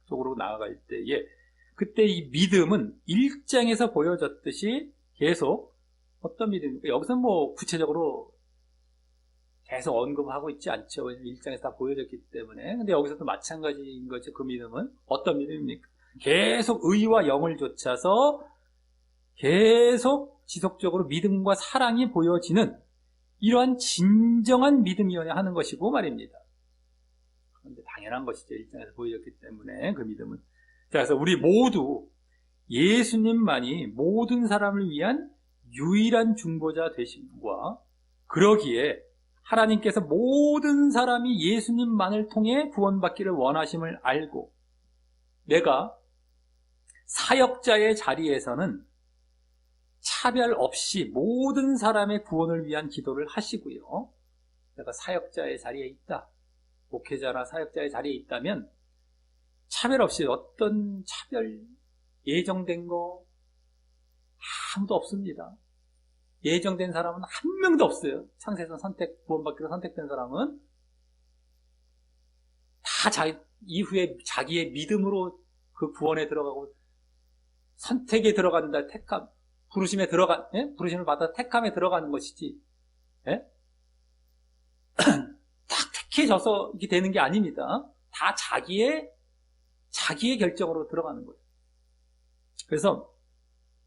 쪽으로 나아갈 때에 그때 이 믿음은 1장에서 보여졌듯이 계속 어떤 믿음입니까? 여기서 뭐 구체적으로 계속 언급하고 있지 않죠. 1장에서 다 보여졌기 때문에. 근데 여기서도 마찬가지인 거죠. 그 믿음은 어떤 믿음입니까? 계속 의와 영을 좇아서 계속 지속적으로 믿음과 사랑이 보여지는 이러한 진정한 믿음이어야 하는 것이고 말입니다. 그런데 당연한 것이죠. 1장에서 보여졌기 때문에 그 믿음은. 자, 그래서 우리 모두 예수님만이 모든 사람을 위한 유일한 중보자 되심과 그러기에 하나님께서 모든 사람이 예수님만을 통해 구원받기를 원하심을 알고 내가 사역자의 자리에서는 차별 없이 모든 사람의 구원을 위한 기도를 하시고요. 내가 사역자의 자리에 있다. 목회자나 사역자의 자리에 있다면 차별 없이 어떤 차별 예정된 거 아무도 없습니다. 예정된 사람은 한 명도 없어요. 창세에서 구원받기로 선택된 사람은 다 이후에 자기의 믿음으로 그 구원에 들어가고 선택에 들어간다. 부르심에 부르심을 받아 택함에 들어가는 것이지. 예? 딱 택해져서 이렇게 되는 게 아닙니다. 다 자기의 결정으로 들어가는 거예요. 그래서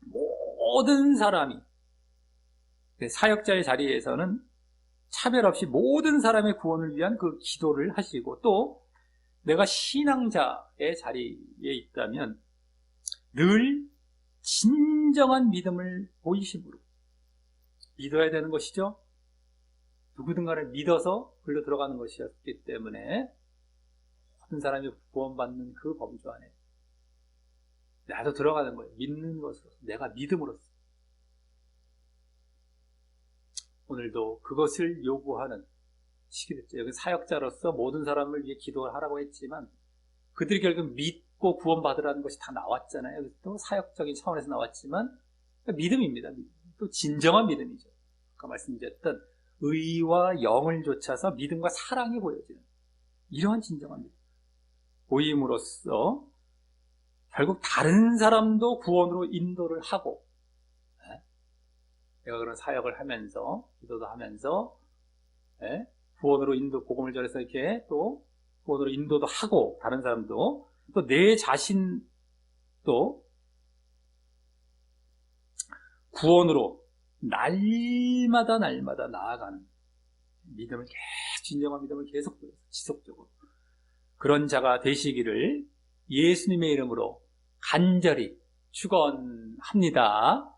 모든 사람이 사역자의 자리에서는 차별 없이 모든 사람의 구원을 위한 그 기도를 하시고 또 내가 신앙자의 자리에 있다면 늘 진정한 믿음을 보이심으로 믿어야 되는 것이죠. 누구든 간에 믿어서 글로 들어가는 것이었기 때문에 모든 사람이 구원받는 그 범주 안에 나도 들어가는 거예요. 믿는 것으로 내가 믿음으로써 오늘도 그것을 요구하는 시기 됐죠. 여기 사역자로서 모든 사람을 위해 기도를 하라고 했지만 그들이 결국 믿고 구원받으라는 것이 다 나왔잖아요. 또 사역적인 차원에서 나왔지만 믿음입니다. 또 진정한 믿음이죠. 아까 말씀드렸던 의와 영을 좇아서 믿음과 사랑이 보여지는 이러한 진정한 믿음 보임으로써 결국 다른 사람도 구원으로 인도를 하고 내가 그런 사역을 하면서 기도도 하면서 구원으로 복음을 전해서 이렇게 또 구원으로 인도도 하고 다른 사람도 또 내 자신도 구원으로 날마다 나아가는 믿음을 진정한 믿음을 계속 보여서 지속적으로 그런 자가 되시기를 예수님의 이름으로 간절히 축원합니다.